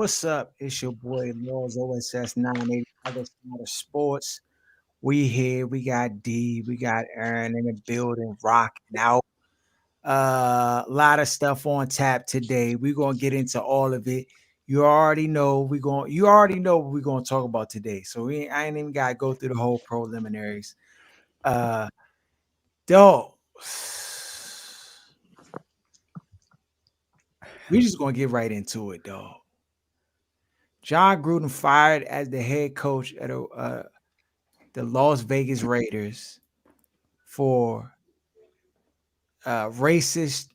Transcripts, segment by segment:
What's up? It's your boy Laws OSS 980 Other Side of Sports. We here. We got D. We got Aaron in the building, rocking out. A lot of stuff on tap today. We're gonna get into all of it. You already know You already know what we're gonna talk about today. So I ain't even gotta go through the whole preliminaries. Uh, though, we just gonna get right into it, though. John Gruden fired as the head coach at the Las Vegas Raiders for racist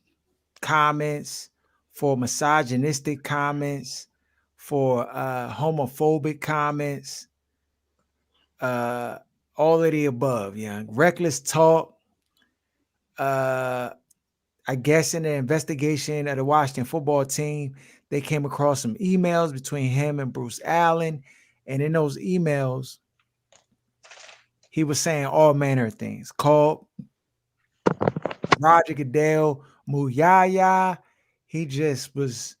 comments, for misogynistic comments, for homophobic comments, uh, all of the above. Yeah, reckless talk. Uh, I guess in the investigation of the Washington football team, they came across some emails between him and Bruce Allen, and in those emails, he was saying all manner of things. Called Roger Goodell Muyaya. He just was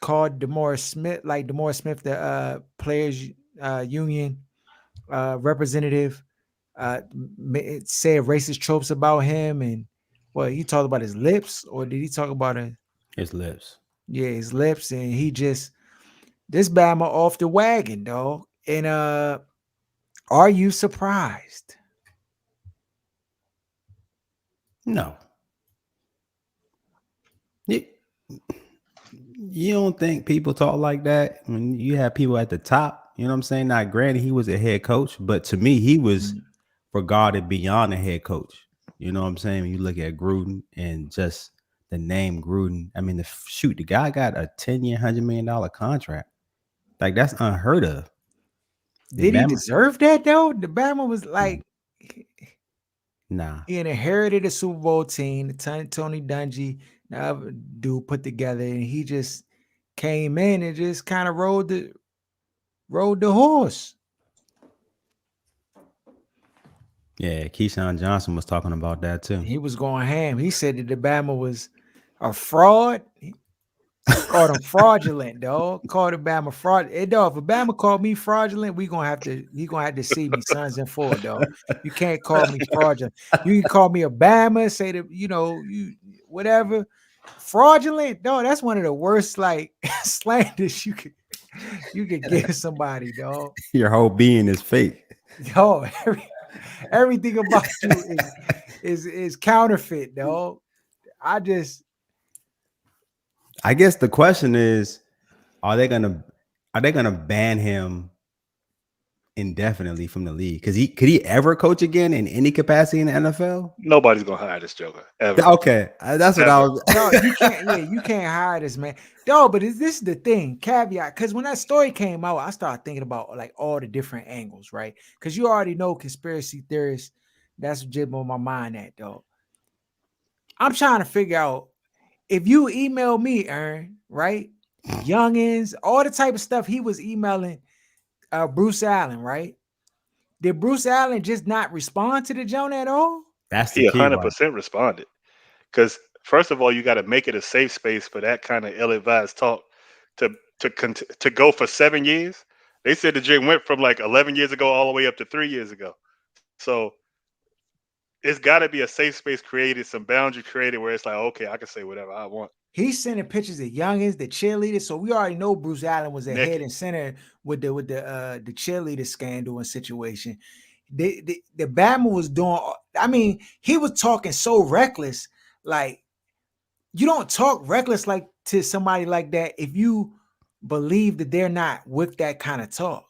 called DeMaurice Smith, like DeMaurice Smith, the players union representative. It said racist tropes about him, and well, he talked about his lips, or did he talk about His lips. yeah, his lips, and he just this Bama off the wagon, dog. And are you surprised? No. You, you don't think people talk like that when you have people at the top? You know what I'm saying? Now, granted, he was a head coach, but to me, he was regarded beyond a head coach. You know what I'm saying? When you look at Gruden and just the name Gruden, I mean, the guy got a 10-year, $100 million contract. Like, that's unheard of. The Did he Bama, deserve that though? The Bama was like nah. he inherited a Super Bowl team, the Tony Dungy, the other dude put together, and he just came in and just kind of rode the horse. Yeah, Keyshawn Johnson was talking about that too. He was going ham. He said that the Bama was a fraud. He called him fraudulent, dog. Called the Bama fraud. Hey, dog, if Bama called me fraudulent, he gonna have to see me sons and four, dog. You can't call me fraudulent. You can call me a Bama, say that, you whatever. Fraudulent, dog. That's one of the worst like slanders you could give somebody, dog. Your whole being is fake. Dog, everything about you is counterfeit, dog. I guess the question is, are they gonna ban him indefinitely from the league? Because could he ever coach again in any capacity in the NFL? Nobody's gonna hire this joker ever. Okay, that's what I was. No, you can't. Yeah, you can't hire this man. No, but this is the thing, caveat. Because when that story came out, I started thinking about like all the different angles, right? Because you already know conspiracy theorists. That's what jib on my mind at, dog. I'm trying to figure out if you email me, Aaron, right? Youngins, all the type of stuff he was emailing Bruce Allen, right? Did Bruce Allen just not respond to the Jonah at all? That's the He key, right? 100% responded. Because first of all, you got to make it a safe space for that kind of ill-advised talk to go for 7 years. They said the jig went from like 11 years ago all the way up to 3 years ago. So it's got to be a safe space created, some boundary created where it's like, okay, I can say whatever I want. He's sending pictures of youngins, the cheerleaders. So we already know Bruce Allen was ahead and center with the cheerleader scandal and situation. The Bama was doing. I mean, he was talking so reckless. Like you don't talk reckless like to somebody like that if you believe that they're not with that kind of talk.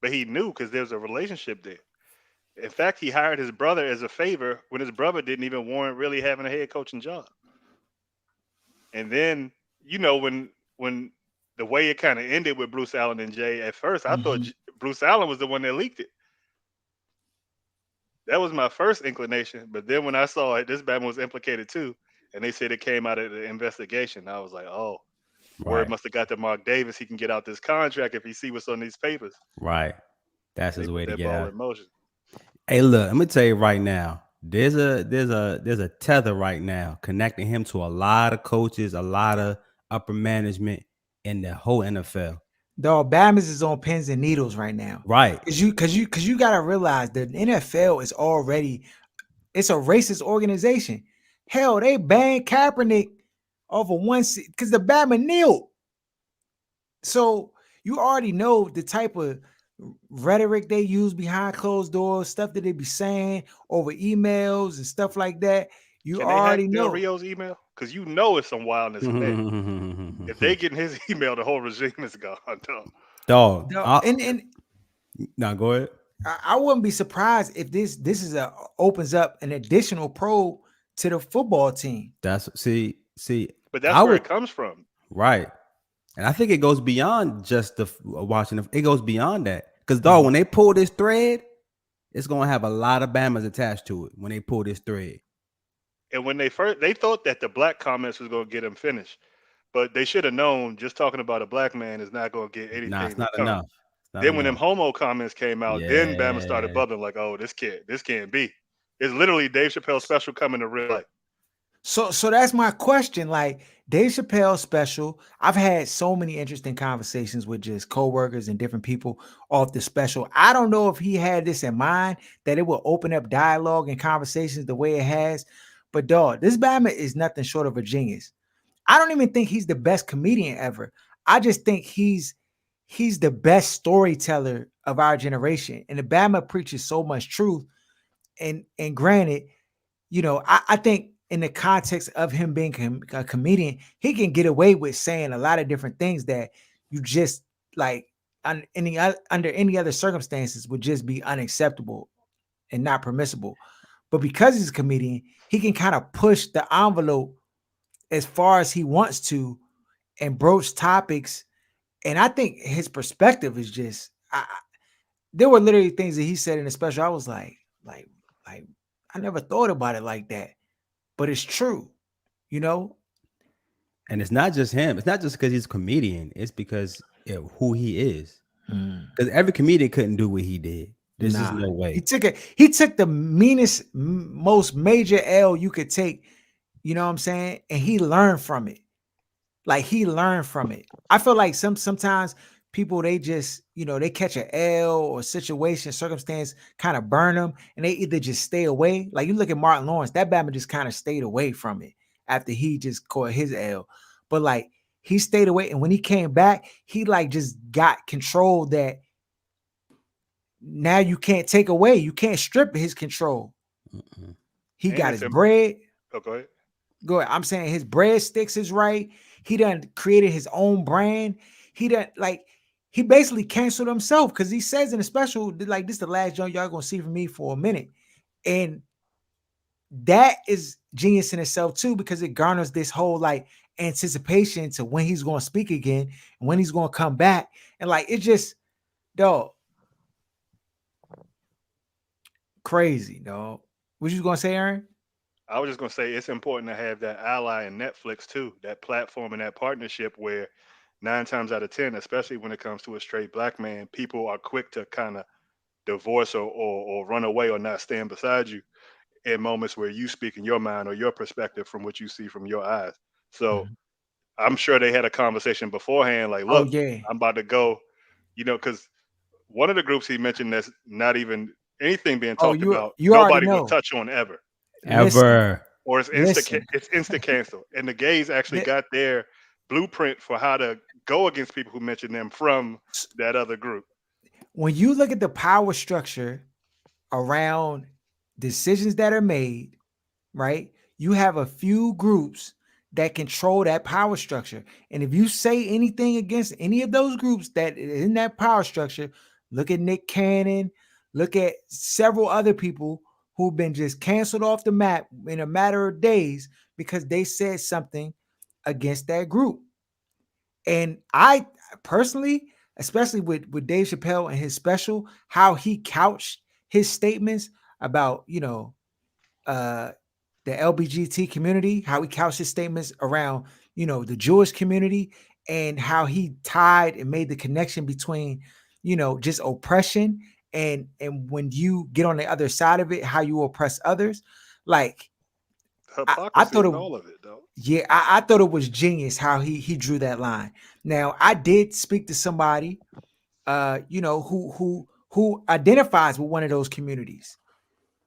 But he knew because there's a relationship there. In fact, he hired his brother as a favor when his brother didn't even warrant really having a head coaching job. And then, when the way it kind of ended with Bruce Allen and Jay, at first I thought Bruce Allen was the one that leaked it. That was my first inclination. But then when I saw it, this Batman was implicated too. And they said it came out of the investigation. I was like, oh, word must have got to Mark Davis. He can get out this contract if he see what's on these papers. Right. That's his way to get out. In motion. Hey, look, I'm gonna tell you right now. There's a tether right now connecting him to a lot of coaches, a lot of upper management in the whole NFL. Dog, Bama's is on pins and needles right now. Right. Cause you gotta realize the NFL is already, it's a racist organization. Hell, they banned Kaepernick over one because the Bama kneeled. So you already know the type of rhetoric they use behind closed doors, stuff that they be saying over emails and stuff like that. You Can they hack already Del know. Rio's email? Because you know it's some wildness in there. If they get in his email, the whole regime is gone. Dog. Dog. And Now go ahead. I wouldn't be surprised if this is a opens up an additional probe to the football team. That's see. But that's I where would it comes from. right, and I think it goes beyond just the watching. It goes beyond that because dog, when they pull this thread, it's gonna have a lot of Bamas attached to it. When they pull this thread, And when they thought that the black comments was going to get him finished, but they should have known just talking about a black man is not going to get nah, anything it's to not come. enough. It's not Then when them enough. homo comments came out, then Bama started Yeah, bubbling like, oh, this can't be. It's literally Dave Chappelle special coming to real life. So that's my question. Like Dave Chappelle special, I've had so many interesting conversations with just coworkers and different people off the special. I don't know if he had this in mind that it will open up dialogue and conversations the way it has. But dog, this Bama is nothing short of a genius. I don't even think he's the best comedian ever. I just think he's the best storyteller of our generation. And the Bama preaches so much truth. And granted, I think in the context of him being a comedian, he can get away with saying a lot of different things that you just like under any other circumstances would just be unacceptable and not permissible. But because he's a comedian, he can kind of push the envelope as far as he wants to and broach topics. And I think his perspective is just, there were literally things that he said in the special. I was like, I never thought about it like that, but it's true, you know? and it's not just him. It's not just because he's a comedian. It's because of who he is. Because every comedian couldn't do what he did. There's just Nah, no way. he took the meanest, most major L you could take, you know what I'm saying? And he learned from it. Like he learned from it. I feel like sometimes people they just, they catch an L or situation, circumstance kind of burn them and they either just stay away. Like you look at Martin Lawrence, that Batman just kind of stayed away from it after he just caught his L. But like he stayed away and when he came back, he like just got control that now you can't take away. You can't strip his control. He And got it's his bread. oh, go ahead. Go ahead. I'm saying his bread sticks is right. He done created his own brand. He done like he basically canceled himself because he says in a special like this is the last joint y'all gonna see from me for a minute, and that is genius in itself too because it garners this whole like anticipation to when he's gonna speak again and when he's gonna come back, and like it just dog crazy dog. What you gonna say, Aaron? I was just gonna say it's important to have that ally in Netflix too, that platform and that partnership where 9 times out of 10, especially when it comes to a straight black man, people are quick to kind of divorce or run away or not stand beside you in moments where you speak in your mind or your perspective from what you see from your eyes. So Mhm. I'm sure they had a conversation beforehand, like, Oh look, yeah. I'm about to go, because one of the groups he mentioned that's not even anything being Oh, talked about, you already nobody will know. touch on ever, Listen, Ever. or listen. it's instant cancel. And the gays actually The- got their blueprint for how to go against people who mention them from that other group. when you look at the power structure around decisions that are made, right? You have a few groups that control that power structure. And if you say anything against any of those groups that is in that power structure, look at Nick Cannon, look at several other people who've been just canceled off the map in a matter of days because they said something against that group. And I personally, especially with Dave Chappelle and his special, how he couched his statements about, uh the LBGT community, how he couched his statements around, the Jewish community, and how he tied and made the connection between, just oppression and when you get on the other side of it, how you oppress others. Like I Hypocrisy thought in it, all of it, though. yeah, I thought it was genius how he drew that line. Now I did speak to somebody, who identifies with one of those communities,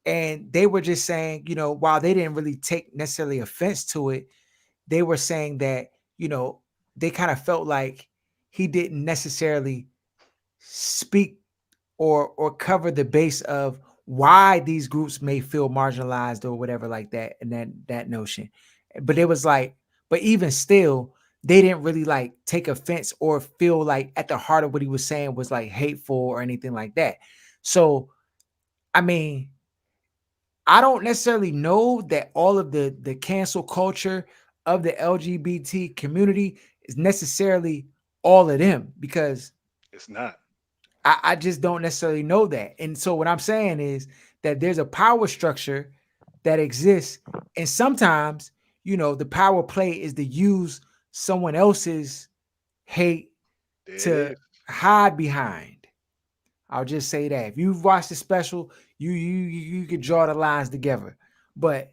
and they were just saying, while they didn't really take necessarily offense to it, they were saying that, they kind of felt like he didn't necessarily speak or cover the base of why these groups may feel marginalized or whatever like that, and that notion. But it was like, but even still, they didn't really like take offense or feel like at the heart of what he was saying was like hateful or anything like that. So I mean, I don't necessarily know that all of the cancel culture of the LGBT community is necessarily all of them, because It's not. I just don't necessarily know that. And so what I'm saying is that there's a power structure that exists, and sometimes, the power play is to use someone else's hate There it to is. hide behind. I'll just say that. If you've watched the special, you could draw the lines together. But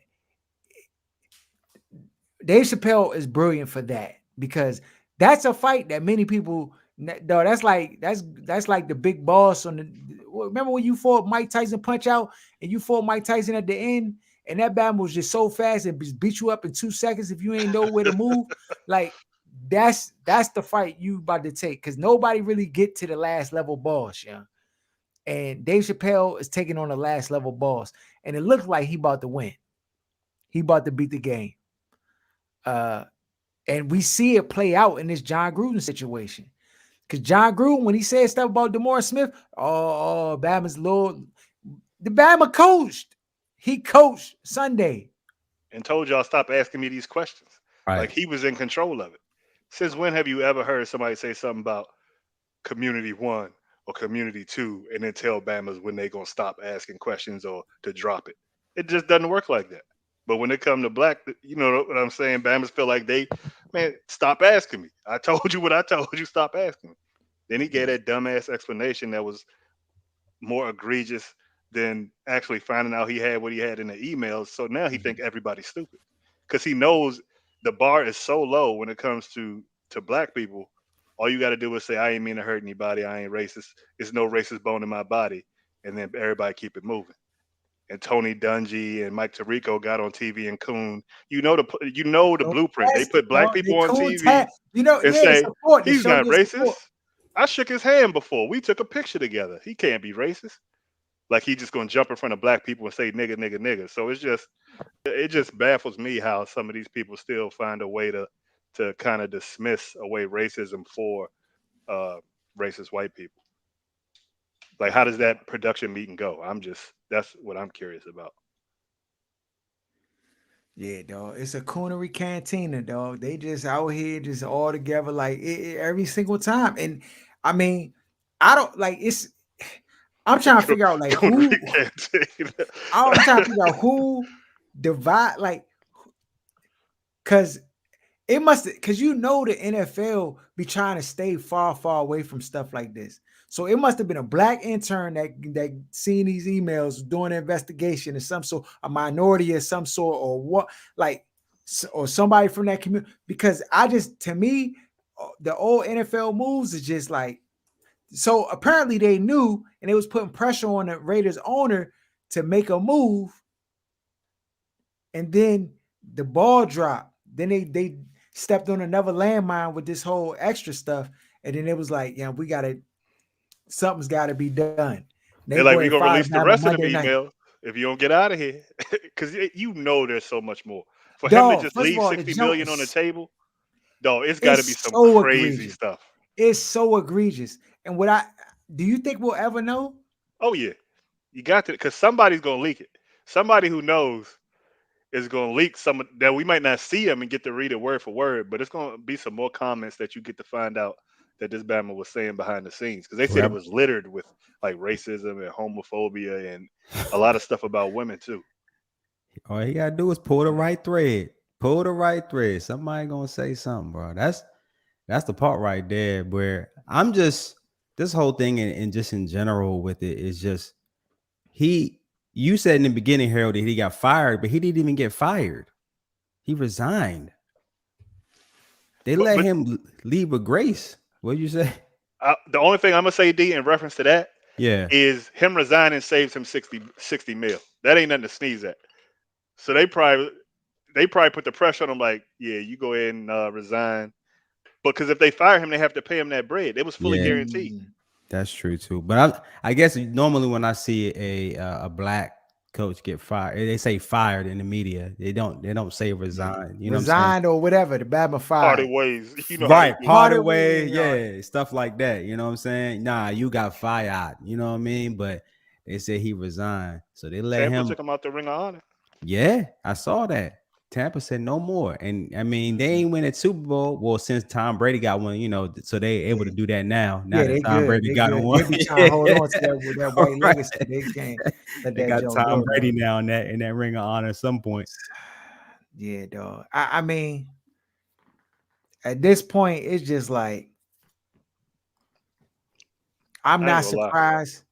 Dave Chappelle is brilliant for that, because that's a fight that many people. No, that's like the big boss on the. Remember when you fought Mike Tyson Punch Out, and you fought Mike Tyson at the end, and that battle was just so fast and just beat you up in 2 seconds if you ain't know where to move. Like that's the fight you about to take, because nobody really get to the last level boss, yeah. And Dave Chappelle is taking on the last level boss, and it looks like he about to win. He about to beat the game. Uh, and we see it play out in this John Gruden situation. Because John Gruden, when he said stuff about DeMar Smith, Bama's Lord, the Bama coached. He coached Sunday. And told y'all stop asking me these questions. Like Right. he was in control of it. Since when have you ever heard somebody say something about community one or community two and then tell Bama's when they gonna stop asking questions or to drop it? It just doesn't work like that. But when it come to black, you know what I'm saying? Bama's feel like man, stop asking me. I told you what I told you. Stop asking me. Then he gave that dumbass explanation that was more egregious than actually finding out he had what he had in the emails. So now he think everybody's stupid because he knows the bar is so low when it comes to black people. All you got to do is say, "I ain't mean to hurt anybody. I ain't racist. There's no racist bone in my body," and then everybody keep it moving. And Tony Dungy and Mike Tirico got on TV and Coon. You know the So blueprint. They that's it, put black dog. They people on cool TV tap. and Yeah, say support to he's show not your racist. support. I shook his hand before. We took a picture together. He can't be racist. Like he just gonna jump in front of black people and say nigga, nigga, nigga. So it just baffles me how some of these people still find a way to kind of dismiss away racism for uh racist white people. Like how does that production meeting go? That's what I'm curious about. Yeah, dog. It's a coonery cantina, dog. They just out here just all together like every single time. And I mean, I don't like it's I'm trying to Co- figure out like Coterie who canteen. I'm trying to figure out who divide like because it must because the NFL be trying to stay far, far away from stuff like this. So it must have been a black intern that seen these emails doing an investigation of some sort, a minority of some sort, or what, like, or somebody from that community. Because to me, the old NFL moves is just like so. Apparently, they knew, and they was putting pressure on the Raiders owner to make a move, and then the ball dropped. Then they stepped on another landmine with this whole extra stuff, and then it was like, yeah, something's got to be done. They They're go like, and we gonna fire release the Bama rest of them Monday night. emails if you don't get out of here, because there's so much more for him to Dog, just first of leave all, the 60 joke million on the is table. Dog, it's got to be it's some so crazy egregious. stuff. It's so egregious. And do you think we'll ever know? Oh yeah, you got to, because somebody's gonna leak it. Somebody who knows is gonna leak some that we might not see them and get to read it word for word, but it's gonna be some more comments that you get to find out that this Bama was saying behind the scenes because they said it Whoever. was littered with like racism and homophobia and a lot of stuff about women too. All you gotta do is pull the right thread. Pull the right thread. Somebody gonna say something, bro. That's the part right there where I'm just this whole thing and just in general with it is just he you said in the beginning, Harold, that he got fired, but he didn't even get fired. He resigned. They let But him leave with grace. What'd you say? the only thing I'm gonna say, D, in reference to that, Yeah. is him resigning saves him 60 mil. That ain't nothing to sneeze at. So they probably put the pressure on him, like, yeah, you go ahead and resign. Because if they fire him, they have to pay him that bread. It was fully Yeah. guaranteed. That's true too. But I guess normally when I see a black coach get fired, they say fired in the media. They don't say resign. You know what I'm saying? Resigned or whatever. The Bama Parted fired. ways. You know how they Right, do. part Parted of way, ways. yeah, stuff like that. You know what I'm saying? Nah, you got fired. You know what I mean? But they said he resigned, so they let Tampa him. took him out the Ring of Honor. Yeah, I saw that. Tampa said no more, and I mean they ain't win a Super Bowl. Well, since Tom Brady got one, so they able to Yeah. do that now. Now Yeah, that they Tom good. Brady They got good. one, They be trying to hold on to that all white right. legacy. They can't let They that got joke Tom go, Brady dog. now in that Ring of Honor at some point. Yeah, dog. I mean, at this point, it's just like I'm I ain't not gonna lie. surprised.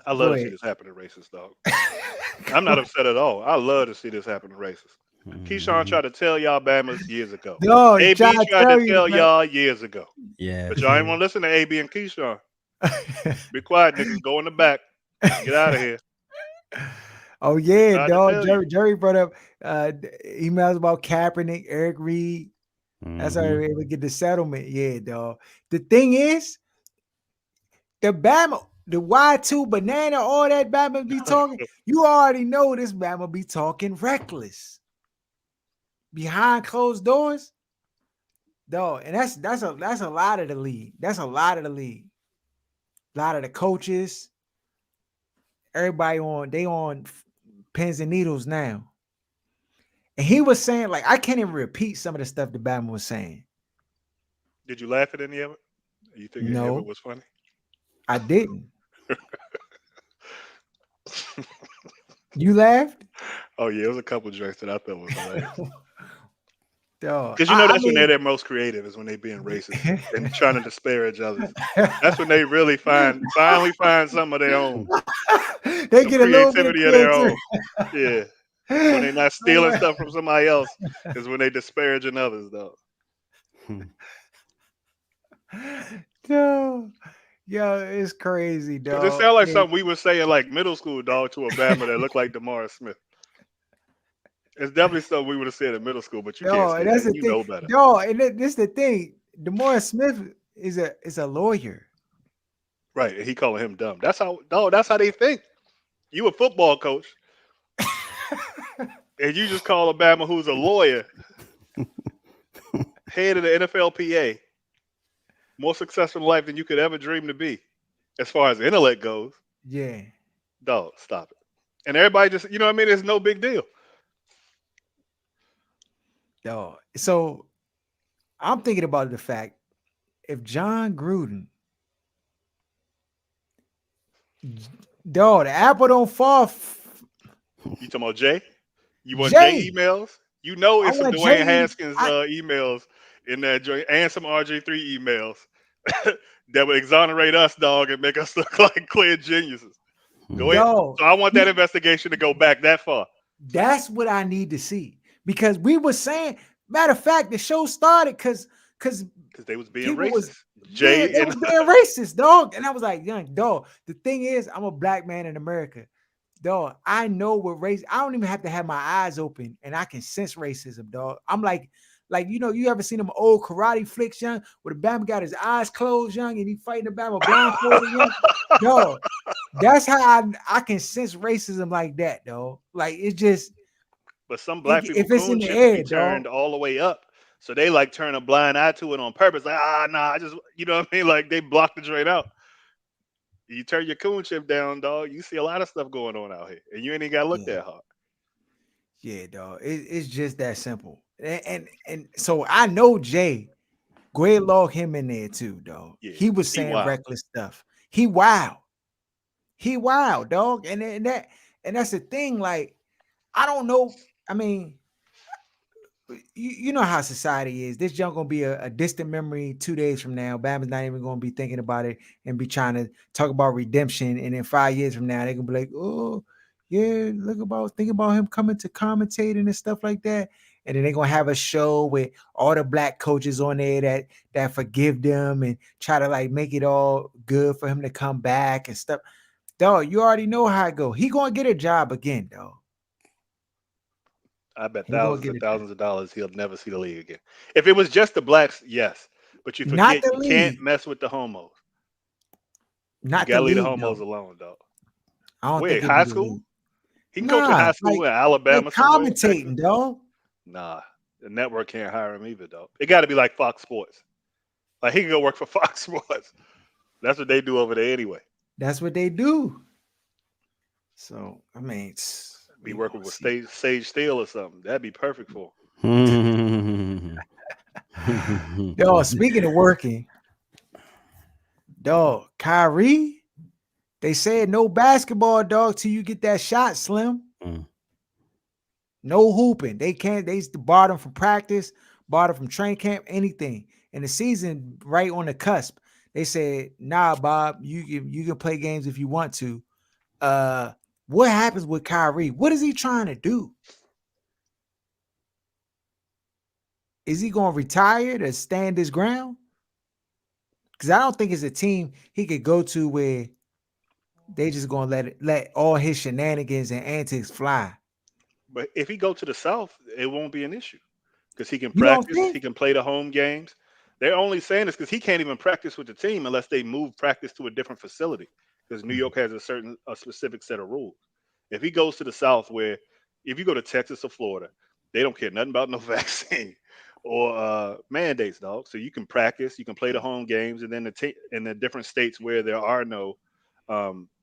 I Go love to see ahead. this happen to racists, dog. I'm not upset at all. I love to see this happen to racists. Keyshawn Mhm. tried to tell y'all Bama's years ago. No, try AB to tried to tell you, tell y'all years ago. Yeah, But y'all ain't want to listen to AB and Keyshawn. Be quiet, niggas. Go in the back. Get out of here. Oh yeah, Tried to dog. tell you. Jerry brought up emails about Kaepernick, Eric Reed. That's how they Mhm. were able to get the settlement. Yeah, dog. The thing is, the Bama, the Y2 banana, all that Bama be talking. You already know this Bama be talking reckless behind closed doors, dog. And that's a lot of the league. That's a lot of the league. A lot of the coaches, everybody on pins and needles now. And he was saying, like, I can't even repeat some of the stuff that Bama was saying. Did you laugh at any of it? You think any of it No, was funny? I didn't. You laughed? Oh yeah, it was a couple jokes that I thought was hilarious. Dog. Because you know I that's when they're mean, their most creative, is when they being racist and trying to disparage others. That's when they really finally find some of their own, they some get a little bit of creativity of their creativity. own. Yeah. When they're not stealing stuff from somebody else, is when they disparaging others, though. Dog. Yo, it's crazy, Because it dog. sounds like Hey, something we were saying like middle school, dog, to a Bama that looked like Demar Smith. It's definitely something we would have said in middle school, but you can't dog, say and that's that. the You thing. know better. Dog, and this the thing. DeMar Smith is a lawyer. Right. And he calling him dumb. That's how, dog, that's how they think. You a football coach, and you just call a Bama who's a lawyer, head of the NFLPA, more successful in life than you could ever dream to be, as far as intellect goes. Yeah, Dog, stop it. And everybody just, you know what I mean? It's no big deal. dog. So I'm thinking about the fact if John Gruden, dog, the apple don't fall. You talking about Jay? You want Jay Jay, emails? You know I it's some want Dwayne Jay. Haskins emails in that joint and some RJ3 emails that would exonerate us, dog, and make us look like clear geniuses. Go ahead. Dog, So I want that investigation to go back that far. that's what I need to see because we were saying. Matter of fact, the show started because Because they was being people was racist. yeah, Jay they and was being racist, dog. And I was like, young dog. The thing is, I'm a black man in America, dog. I know what race. I don't even have to have my eyes open, and I can sense racism, dog. I'm like you ever seen them old karate flicks, young, where the Bama got his eyes closed, young, and he fighting the Bama blindfolded, young, dog. That's how I can sense racism like that, dog. Like it's just but some black people if it's in coon the chips be air, dog. turned all the way up. So they like turn a blind eye to it on purpose. Like, nah, I just, you know what I mean? Like they block the drain out. You turn your coon chip down, dog. You see a lot of stuff going on out here, and you ain't even got to look Yeah. that hard. Yeah, dog. It's just that simple. And so I know Jay, go ahead log him in there too, dog. Yeah, He was he saying wild. reckless stuff. He wild. He wild, dog. And that's the thing. Like, I don't know. I mean, you know how society is. This junk gonna be a distant memory 2 days from now. Bama's not even gonna be thinking about it and be trying to talk about redemption. And then 5 years from now, they're gonna be like, oh, yeah, think about him coming to commentating and stuff like that. and then they're gonna have a show with all the black coaches on there that forgive them and try to like make it all good for him to come back and stuff. Dog, you already know how it go. He gonna get a job again, dog. I bet He gonna thousands get and a job. thousands of dollars he'll never see the league again. If it was just the blacks, yes. But you Not forget the you can't league. mess with the homos. You Not the gotta leave the league, homos though. alone, dog. I don't Wait, think it'd be high the school? league. He can coach in Nah, high school in like Alabama somewhere, Texas. commentating, dog. Nah, the network can't hire him either, dog. It got to be like Fox Sports. Like he can go work for Fox Sports. That's what they do over there anyway. That's what they do. So I mean, Be we working gonna with see. Sage Steele or something. That'd be perfect for him. Dog, speaking of working, dog, Kyrie, they said no basketball, dog, till you get that shot, Slim. Mm. No hooping. They can't. They barred him from practice, barred him from training camp, anything. And the season right on the cusp. They said, "Nah, Bob, you can play games if you want to." Uh, what happens with Kyrie? What is he trying to do? Is he going to retire to stand his ground? Because I don't think it's a team he could go to where they just going to let all his shenanigans and antics fly. But if he go to the South, it won't be an issue because he can You don't practice. think? He can play the home games. They're only saying this because he can't even practice with the team unless they move practice to a different facility because New Mhm. York has a specific set of rules. If he goes to the South, where if you go to Texas or Florida, they don't care nothing about no vaccine or mandates, dog. So you can practice, you can play the home games, and then in the different states where there are no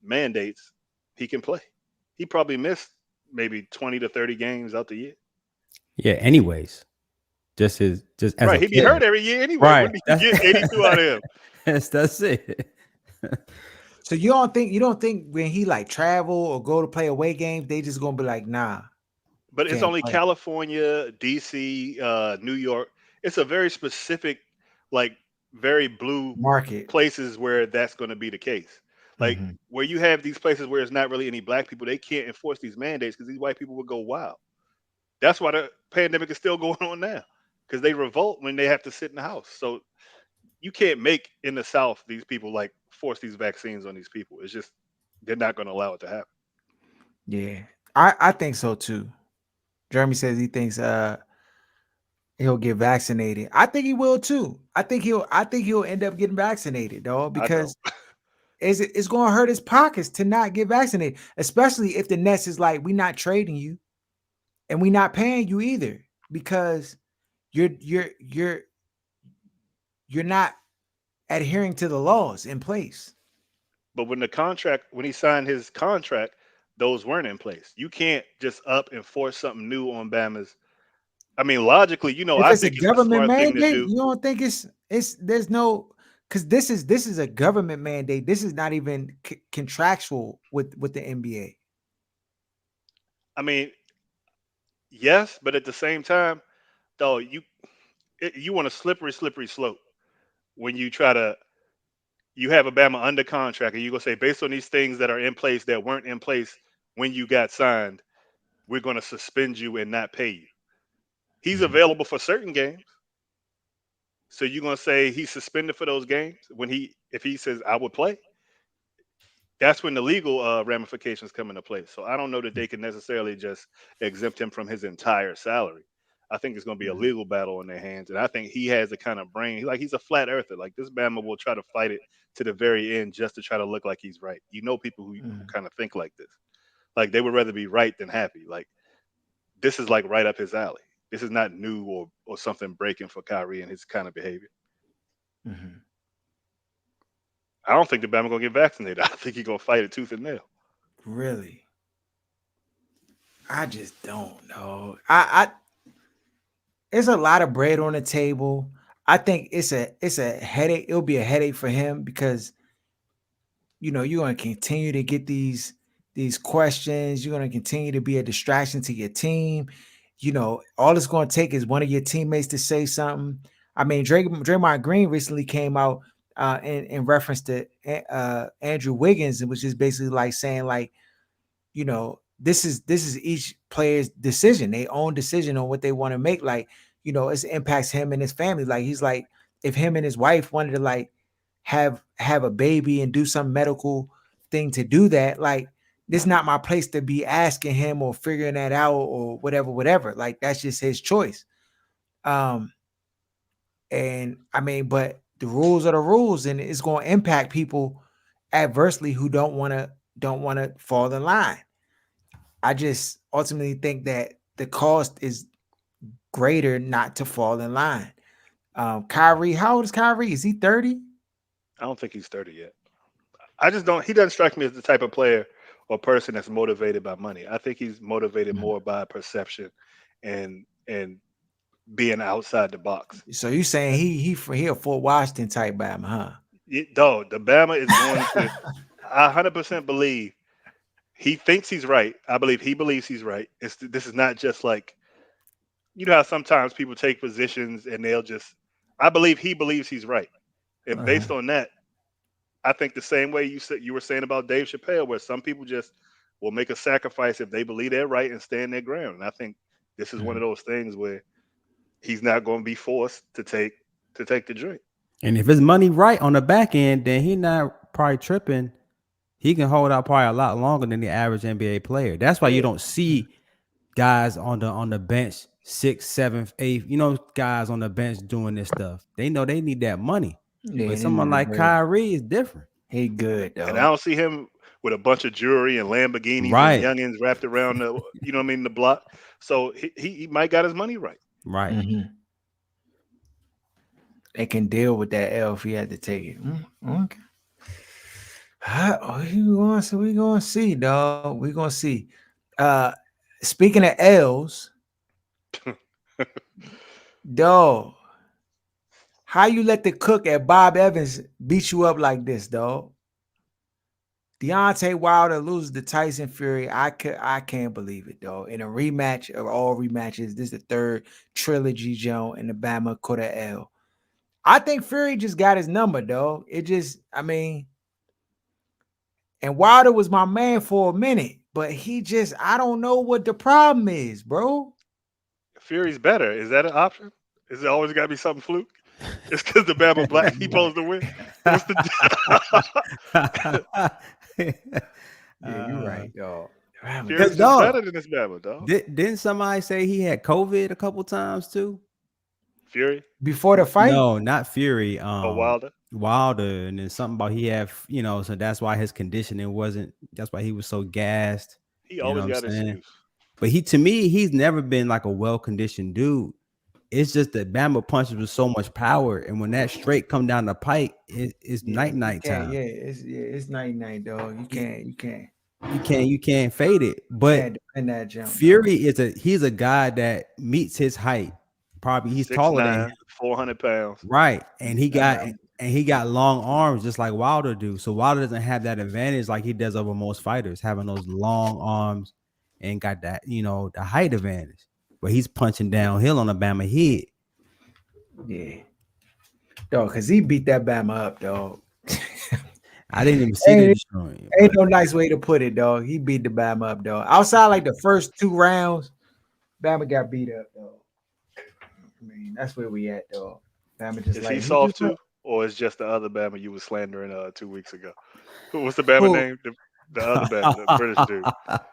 mandates, he can play. He probably missed maybe 20 to 30 games out the year. Yeah. Anyways, just as Right, a he'd be player. hurt every year anyway. Right. When did you That's get 82 out of him? that's it. So you don't think when he like travel or go to play away games, they just gonna be like, nah, you But it's can't only play. California, DC, New York. It's a very specific, like very blue Market. places where that's going to be the case. Like Mhm. where you have these places where it's not really any black people, they can't enforce these mandates because these white people would go wild. That's why the pandemic is still going on now because they revolt when they have to sit in the house. So you can't make in the South these people like force these vaccines on these people. It's just they're not going to allow it to happen. Yeah, I think so too. Jeremy says he thinks he'll get vaccinated. I think he will too. I think he'll end up getting vaccinated, dog, I don't. because it's going to hurt his pockets to not get vaccinated, especially if the Nets is like, we not trading you and we not paying you either because you're you're you're you're not adhering to the laws in place. But when he signed his contract, those weren't in place. You can't just up and force something new on Bama's. I mean, logically, If I it's a think it's the government smart thing to mandate, do. you don't think it's there's no because this is a government mandate. This is not even contractual with the NBA. I mean, yes, but at the same time, though, you want a slippery slope when you try to you have a Bama under contract and you go say based on these things that are in place that weren't in place when you got signed, we're going to suspend you and not pay you. He's Mhm. available for certain games. So you're gonna say he's suspended for those games when if he says I would play, that's when the legal ramifications come into place. So I don't know that they can necessarily just exempt him from his entire salary. I think it's going to be a Mhm. legal battle on their hands, and I think he has the kind of brain. Like he's a flat earther. Like this Bama will try to fight it to the very end just to try to look like he's right. You know, people who Mhm. kind of think like this, like they would rather be right than happy. Like this is like right up his alley. This is not new or something breaking for Kyrie and his kind of behavior. Mhm. I don't think the Bama gonna get vaccinated. I think he's gonna fight it tooth and nail. Really, I just don't know. I It's a lot of bread on the table. I think it's a headache. It'll be a headache for him because you're going to continue to get these questions. You're going to continue to be a distraction to your team. All it's going to take is one of your teammates to say something. I mean, Draymond Green recently came out in reference to Andrew Wiggins and was just basically like saying like, this is players' decision, their own decision on what they want to make. Like, it impacts him and his family. Like, he's like, if him and his wife wanted to like have a baby and do some medical thing to do that, like, this is not my place to be asking him or figuring that out or whatever. Like, that's just his choice. Um, and I mean, but the rules are the rules, and it's going to impact people adversely who don't want to fall in line. I just ultimately think that the cost is greater not to fall in line. Kyrie, how old is Kyrie? Is he 30? I don't think he's 30 yet. I just don't. He doesn't strike me as the type of player or person that's motivated by money. I think he's motivated more by perception and being outside the box. So you saying he a Fort Washington type Bama, huh? Dog, the Bama is going to. I 100% believe he thinks he's right. I believe he believes he's right. This is not just like, how sometimes people take positions and they'll just. I believe he believes he's right, and Uh-huh. based on that, I think the same way you were saying about Dave Chappelle, where some people just will make a sacrifice if they believe they're right and stand their ground. And I think this is one of Mhm. those things where he's not going to be forced to take the drink. And if his money right on the back end, then he not probably tripping. He can hold out probably a lot longer than the average NBA player. That's why you Yeah, don't see guys on the bench, sixth, seventh, eighth, guys on the bench doing this stuff. They know they need that money. Yeah, But they need someone the like bread. Kyrie is different. He good and I though. don't see him with a bunch of jewelry and Lamborghinis and Right. youngins wrapped around what I mean, the block. So he might got his money right. Right. Hmm. They can deal with that L if he had to take it. Okay. We gonna see, dog. We gonna see. Uh, speaking of L's, dog, how you let the cook at Bob Evans beat you up like this, dog? Deontay Wilder loses to Tyson Fury. I can't believe it, though. In a rematch of all rematches, this is the third trilogy, Joe, and the Bama could have L. I think Fury just got his number, though. I mean, and Wilder was my man for a minute, but I don't know what the problem is, bro. Fury's better. Is that an option? Is it always got to be something fluke? It's because the Bama Yeah, black he you're right. supposed to win. What's the Yeah, you're right, dog. Bama Cause Fury's just just dog, better than this Bama, dog. didn't somebody say he had COVID a couple times too? Fury before the fight. No, not Fury. or Wilder. Wilder, and then something about he had, so that's why his conditioning wasn't. That's why he was so gassed. He You know always what I'm got an saying? excuse. But to me, he's never been like a well conditioned dude. It's just that Bama punches with so much power, and when that straight come down the pike, it's Yeah, night you night can't. time. It's 99, dog. You You, can't. You can't. you can't fade it. But Can't defend that jump, dog. Fury he's a guy that meets his height. Probably he's Six taller than him. nine, 400 pounds. Right. And he That got Bama. and he got long arms just like Wilder do. So Wilder doesn't have that advantage like he does over most fighters, having those long arms and got that, the height advantage. But he's punching downhill on a Bama head. Yeah, dog. Cause he beat that Bama up, dog. I didn't even see the ain't, joint, ain't but no nice way to put it, dog. He beat the Bama up, dog. Outside like the first two rounds, Bama got beat up, dog. I mean, that's where we at, dog. Bama just Is he like he just soft too, or is just the other Bama you was slandering 2 weeks ago? What's the Bama who? name? The other Bama, the British dude.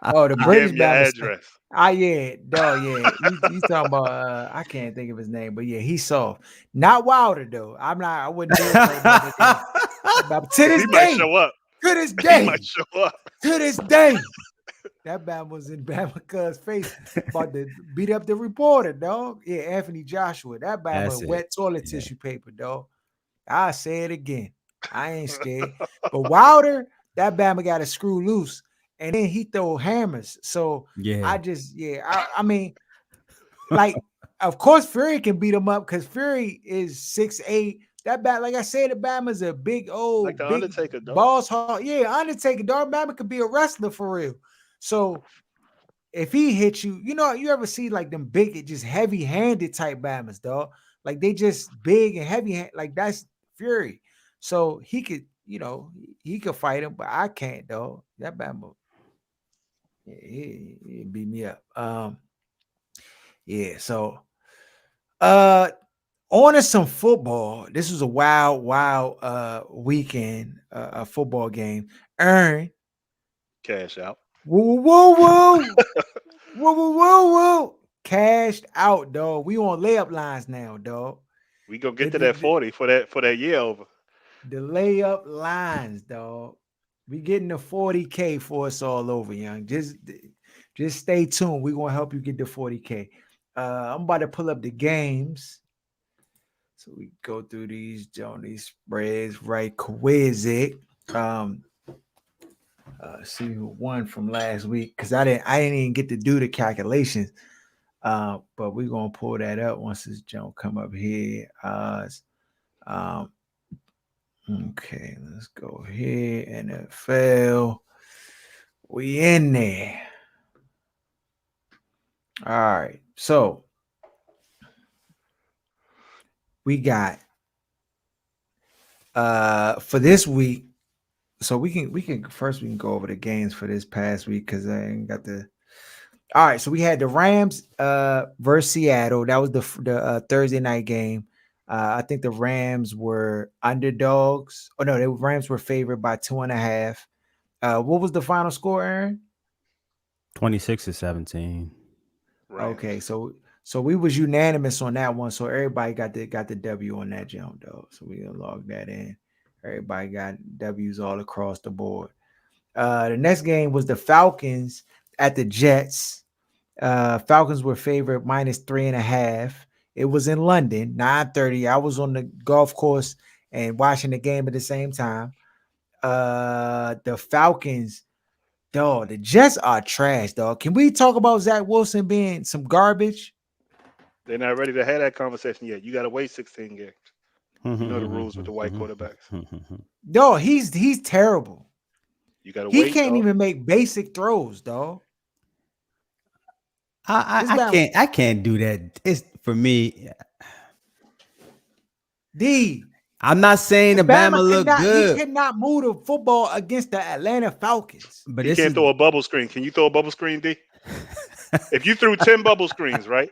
Oh, the He gave British him your Bama. address. Ah, yeah, dog, yeah. He's talking about I can't think of his name, but yeah, he's soft. Not Wilder though. I wouldn't dare fight that nigga. To Cause this he might day, show up. to this He day, might show up. to this day. That Bama was in Bama Cuz face about to beat up the reporter, dog. Yeah, Anthony Joshua. That Bama that's it. wet toilet Yeah. tissue paper, dog. I say it again. I ain't scared. But Wilder, that Bama got to screw loose. And then he throw hammers. So Yeah. I mean, like, of course, Fury can beat him up because Fury is 6'8". Like I said, the Bama's a big Like old, the big Undertaker, dog. boss hog. Yeah, Undertaker, dog. Bama could be a wrestler for real. So if he hits you, you ever see like them big, just heavy-handed type Bamas, dog? Like they just big and heavy, like that's Fury. So he could fight him, but I can't, dog. That Bama. He beat me up. Yeah. So, uh, on to some football. This was a wild weekend, a football game. Earn. Cash out. Whoa, whoa, whoa, whoa, whoa, whoa, whoa. Cashed out, dog. We on layup lines now, dog. We gonna The get to the, that the, 40 for that year over. the layup lines, dog. We getting the 40K for us all over, young. Just stay tuned. We're gonna help you get the 40K. I'm about to pull up the games. So we go through these spreads right quick. See who won from last week because I didn't even get to do the calculations. But we're gonna pull that up once this jump come up here. Um, okay, let's go here. NFL. We in there. All right. So we got for this week. So we can first we can go over the games for this past week because I ain't got the. All right, so we had the Rams versus Seattle. That was the Thursday night game. I think the Rams were underdogs. Oh no, the Rams were favored by 2.5. What was the final score, Aaron? 26-17. Okay, Rams. so we was unanimous on that one. So everybody got the W on that jump though. So we gonna log that in. Everybody got W's all across the board. The next game was the Falcons at the Jets. Falcons were favored -3.5. It was in London, 9:30. I was on the golf course and watching the game at the same time. The Falcons, dog, the Jets are trash, dog. Can we talk about Zach Wilson being some garbage? They're not ready to have that conversation yet. You got to wait 16 games. You know the rules with the white quarterbacks. Dog, he's terrible. You got to He wait, can't dog. even make basic throws, dog. I, This I I man, can't I can't do that. It's for me. D. I'm not saying the Bama Bama could look not. He good, could not move the football against the Atlanta Falcons. but He this can't is throw a bubble screen. Can you throw a bubble screen, D? If you threw 10 bubble screens, right?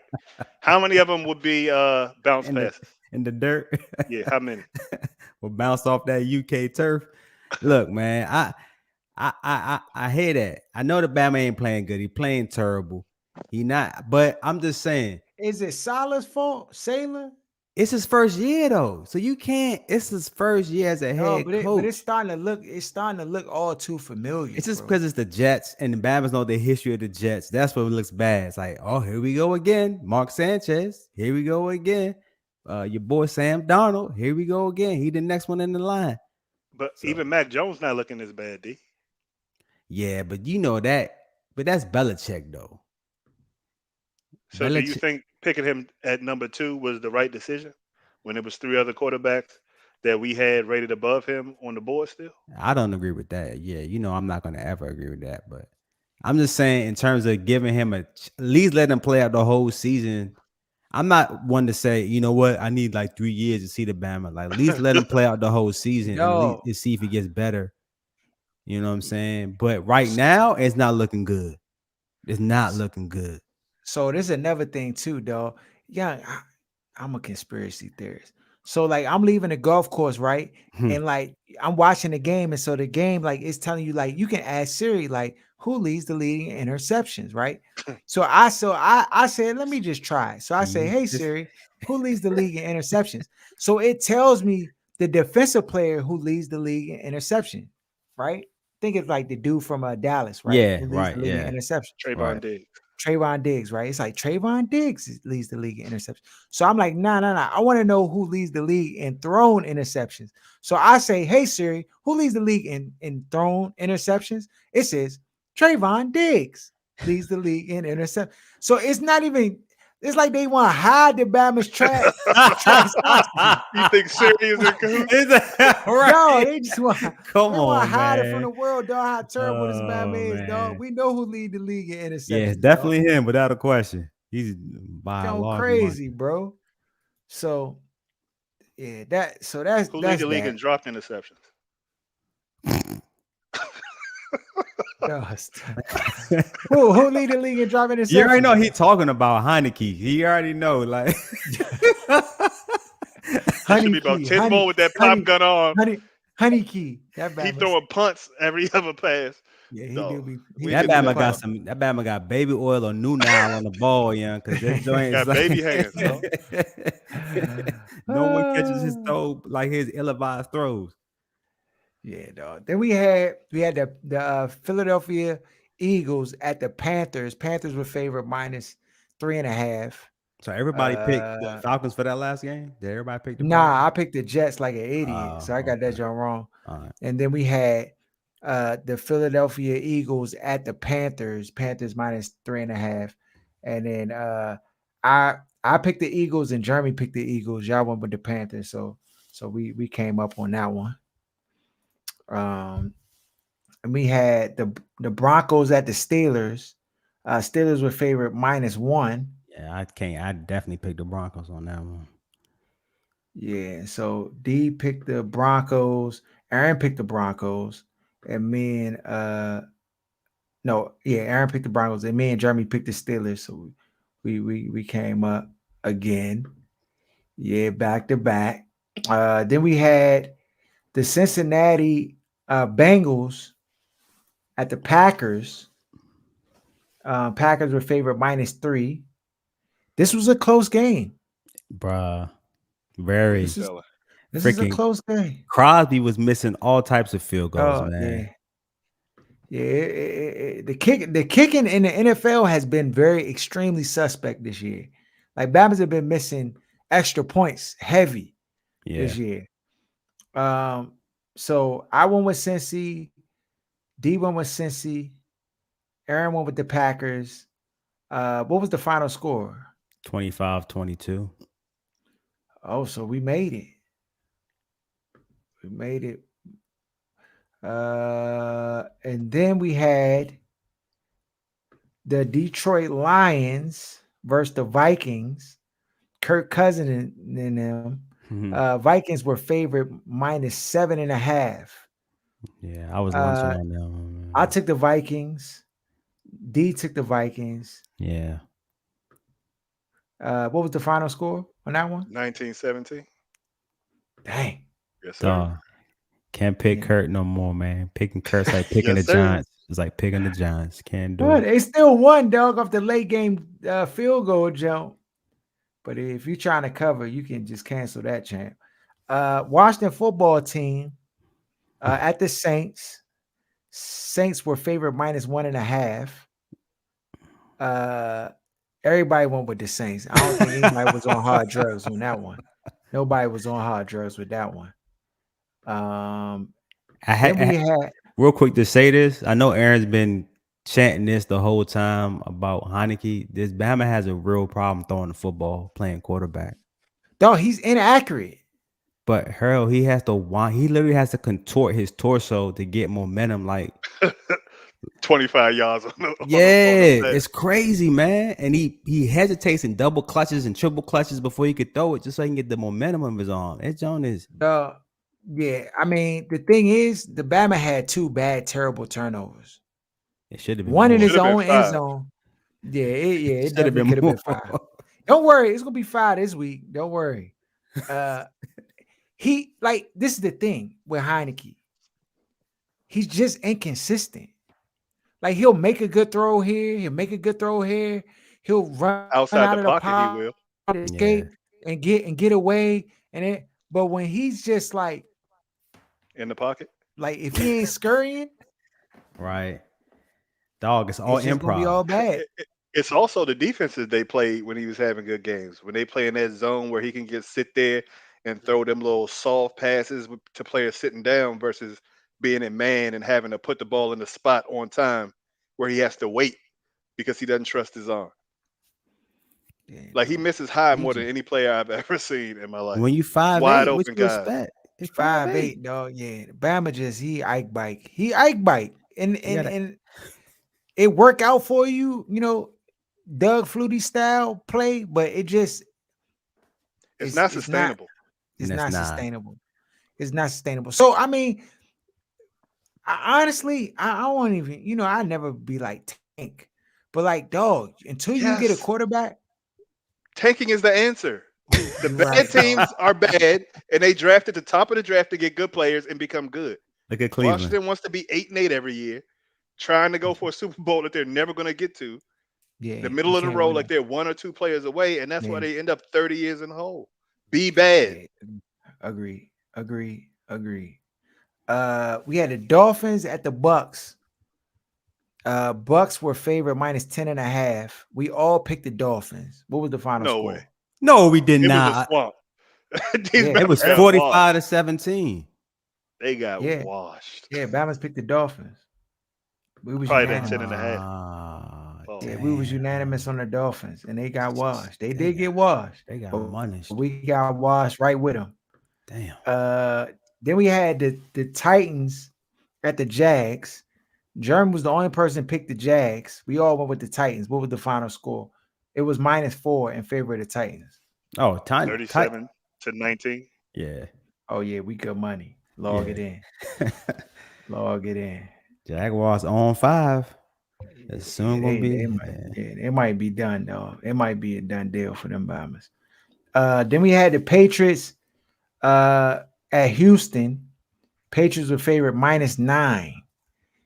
How many of them would be bounce in the passes? in the dirt. Yeah, how many? Will bounce off that UK turf. Look, man, I hear that. I know the Bama ain't playing good. He playing terrible. He not. But I'm just saying, Is it Salah's fault? Sailor? it's his first year though, so you can't. It's his first year as a No, head but it's coach. starting to look all too familiar, It's just bro. because it's the Jets and the Bama's know the history of the Jets. That's what looks bad. It's like, oh, here we go again. Mark Sanchez. Here we go again. Your boy Sam Darnold. Here we go again. He the next one in the line. But So even Mac Jones not looking as bad, D. yeah, but you know that. But that's Belichick though. So do you Belichick. think picking him at number 2 was the right decision when it was 3 other quarterbacks that we had rated above him on the board still? I don't agree with that. Yeah, you know I'm not gonna ever agree with that. But I'm just saying in terms of giving him at least let him play out the whole season. I'm not one to say, you know what, I need like 3 years to see the Bama. Like at least let him play out the whole season and at least Yo, see if he gets better. You know what I'm saying? But right now, it's not looking good. It's not looking good. so there's another thing too, dog. Yeah, I'm a conspiracy theorist. So like I'm leaving the golf course, right? Hmm. And like I'm watching the game, and so the game like it's telling you like you can ask Siri like who leads the league in interceptions, right? So I said let me just try. So I say, You hey just Siri, who leads the league in interceptions? So it tells me the defensive player who leads the league in interception, right? Think it's like the dude from Dallas, right? yeah, Who leads the right, league in yeah, interception. Trayvon right. Diggs. Trayvon Diggs, right? It's like Trayvon Diggs leads the league in interceptions. So I'm like, nah. I want to know who leads the league in thrown interceptions. So I say, hey Siri, who leads the league in thrown interceptions? It says Trayvon Diggs leads the league in interceptions. So it's not even. It's like they want to hide the Bama's trash oxygen. You think Siri is in cahoots? Is that No, right? they just want Come they want to on, hide it from man. the world, dog. How terrible this Bama Oh is, dog. man. We know who lead the league in Yeah, it's interceptions, dog. definitely him without a question. He's by a Going large crazy, margin. bro. So yeah, that's Who lead that's the league that. in dropped interceptions? Dust. Who lead the league in driving You already know interceptions? he talking about Heineke. He already know, like It should be about 10 more with that pop honey, gun arm. honey key. That He Bama's. throwing punts every other pass. Yeah, he do Dog, be. He we that can do be do that, Bama got dog. punting. some. That Bama got baby oil or new Nile on the ball, yeah. Because that joint is Got like baby hands, dog. no one catches his Ah, throw like his ill-advised throws. yeah, dog. Then we had the Philadelphia Eagles at the Panthers. Panthers were favored minus 3.5. So everybody picked the Uh, Falcons for that last game. Did everybody pick the Panthers? nah, I picked the Jets like an idiot, so I Oh, got that okay. joint wrong. All right. And then we had the Philadelphia Eagles at the Panthers. Panthers minus 3.5. And then I picked the Eagles and Jeremy picked the Eagles. Y'all went with the Panthers, so we came up on that one. And we had the Broncos at the Steelers. Steelers were favorite -1. Yeah, I can't. I definitely picked the Broncos on that one. Yeah, so D picked the Broncos, Aaron picked the Broncos, and me and no, yeah, Aaron picked the Broncos, and me and Jeremy picked the Steelers. So we came up again. Yeah, back to back. Then we had the Cincinnati Bengals at the Packers. Packers were favored -3. This was a close game. Bruh. Look Very This at is fella. this is a freaking close game. Crosby was missing all types of field goals, Oh man. yeah. Yeah, the kicking in the NFL has been very extremely suspect this year. Like Bama's have been missing extra points heavy Yeah. this year. So I went with Cincy, D went with Cincy, Aaron went with the Packers. What was the final score? 25-22. Oh, so we made it. We made it. And then we had the Detroit Lions versus the Vikings. Kirk Cousins in them. Mhm. Vikings were favored -7.5. Yeah, I was lunching Uh, on that one, I man. took the Vikings. D took the Vikings. Yeah. What was the final score on that one? 1917. Dang. Yes, sir. Dog. Can't pick Yeah. Kurt no more, man. Picking Kurt's like picking the Yes, sir. Giants. It's like picking the Giants. Can't do Well, it. they still won, dog, off the late game field goal jump. But if you're trying to cover, you can just cancel that champ. Washington football team at the Saints. Saints were favored -1.5. Everybody went with the Saints. I don't think anybody was on hard drugs on that one. Nobody was on hard drugs with that one. Then we had Real quick to say this. I know Aaron's been chanting this the whole time about Heineke. This Bama has a real problem throwing the football, playing quarterback. dog, he's inaccurate. But hell, he has to want. He literally has to contort his torso to get momentum. Like 25 yards on the yeah, pass. it's crazy, man. And he hesitates in double clutches and triple clutches before he could throw it, just so he can get the momentum of his arm. That John is Yeah, I mean, the thing is, the Bama had 2 bad, terrible turnovers. it should have been One in more. his Should have been own end 5. zone. It Should have definitely been could have more. been 5. Don't worry, it's gonna be 5 this week. Don't worry. This is the thing with Heineke. He's just inconsistent. Like he'll make a good throw here, he'll make a good throw here, he'll run out of Outside the the pocket, he pocket, will. escape Yeah, and get away. But when he's just In the pocket. like if he ain't scurrying, right. Dog, it's all it's just gonna be improv. all bad. It's also the defenses they played when he was having good games. When they play in that zone where he can just sit there and throw them little soft passes to players sitting down versus being in man and having to put the ball in the spot on time where he has to wait because he doesn't trust his arm. Yeah, Like he dog. misses high He more than just any player I've ever seen in my life. When you Wide 5'8", what open you guys. expect? It's 5'8". 5'8", dog. Yeah, Bama just he Ike bike. He Ike bike. And You gotta, it work out for you, Doug Flutie style play, but it just It's it's not it's not sustainable. it's and it's not not. sustainable. It's not sustainable. So I mean, I won't even, I never be like tank. But like, dog, until you get a Yes, quarterback, tanking is the answer. The you're bad right, dog. teams are bad, and they draft at the top of the draft to get good players and become good. Look at Cleveland. Washington wants to be 8-8 every year, trying to go for a Super Bowl that they're never going to get to. The Yeah, middle you of the can't road, win like that. they're one or two players away, and that's why Yeah, they end up 30 years in the hole. Be bad. yeah. Agree, agree, agree. We had the Dolphins at the Bucks. Bucks were favored minus 10.5. We all picked the Dolphins. What was the final No way. score? No, we did It was a not. swamp. These Yeah, It was Bama's got 45 washed. to 17. They got yeah, washed. yeah. Bama's picked the Dolphins. We was Probably that 10 and a unanimous. half. Ah, Oh, Yeah, we was unanimous damn. on the Dolphins, and they got washed. They They did got get washed, they got but we got punished. washed right with them. Damn. Then we had the Titans at the Jags. Jerm was the only person picked the Jags. We all went with the Titans. What was the final score? It was -4 in favor of the Titans. Oh, tight. 37-19. Yeah. Oh yeah, we good money. Log Yeah. it in. Log it in. Jaguars on 5. It's Yeah, soon gonna they be. might Yeah. yeah, it might be done though. It might be a done deal for them Bombers. Then we had the Patriots at Houston. Patriots were favorite -9.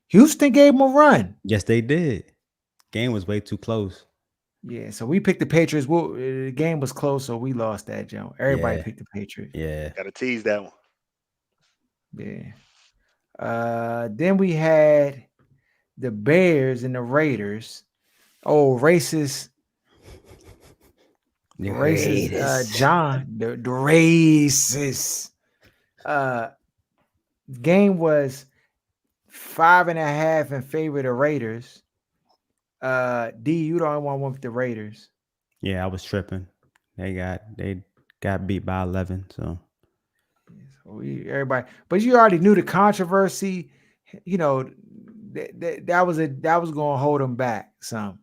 Houston gave them a run. Yes, they did. Game was way too close. Yeah, so we picked the Patriots. Well, the game was close, so we lost that jump. Everybody Yeah. picked the Patriots. Yeah. Got to tease that one. Yeah. Then we had the Bears and the Raiders. Oh, The racist. Raiders. John, the racist. Uh, game was 5.5 in favor of the Raiders. D, you the only one went with the Raiders. Yeah, I was tripping. They got beat by 11. So So everybody, but you already knew the controversy. You know that was going to hold them back some.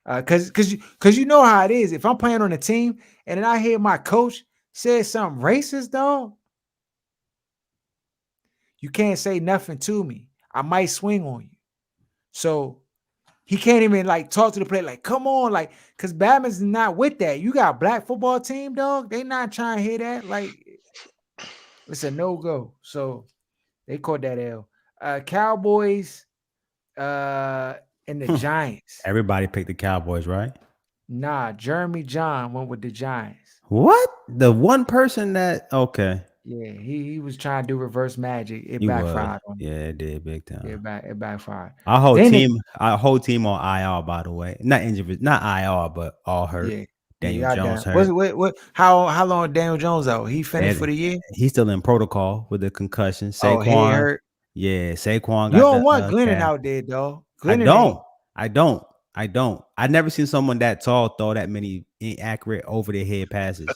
Cause you know how it is. If I'm playing on a team and then I hear my coach say something racist, dog, you can't say nothing to me. I might swing on you. So he can't even like talk to the player, like, come on, like, because Batman's not with that. You got a black football team, dog. They not trying to hear that. Like, it's a no-go. So they caught that L. Cowboys and the Giants. everybody picked the Cowboys, right? Nah, Jeremy John went with the Giants. What? The one person that okay. Yeah, he was trying to do reverse magic. It He was. backfired on him. Yeah, it did big time. It backfired. Our whole Then team on IR, by the way. Not injured, not IR, but all hurt. yeah, Daniel y'all Jones done. hurt. What how long Daniel Jones out? He finished for the year? He's still in protocol with the concussion. Oh, he Saquon, hurt. yeah, Saquon You got don't want the Glennon calf. out there, though. I Glennon ain't. don't. I don't. I don't. I never seen someone that tall throw that many inaccurate over the head passes.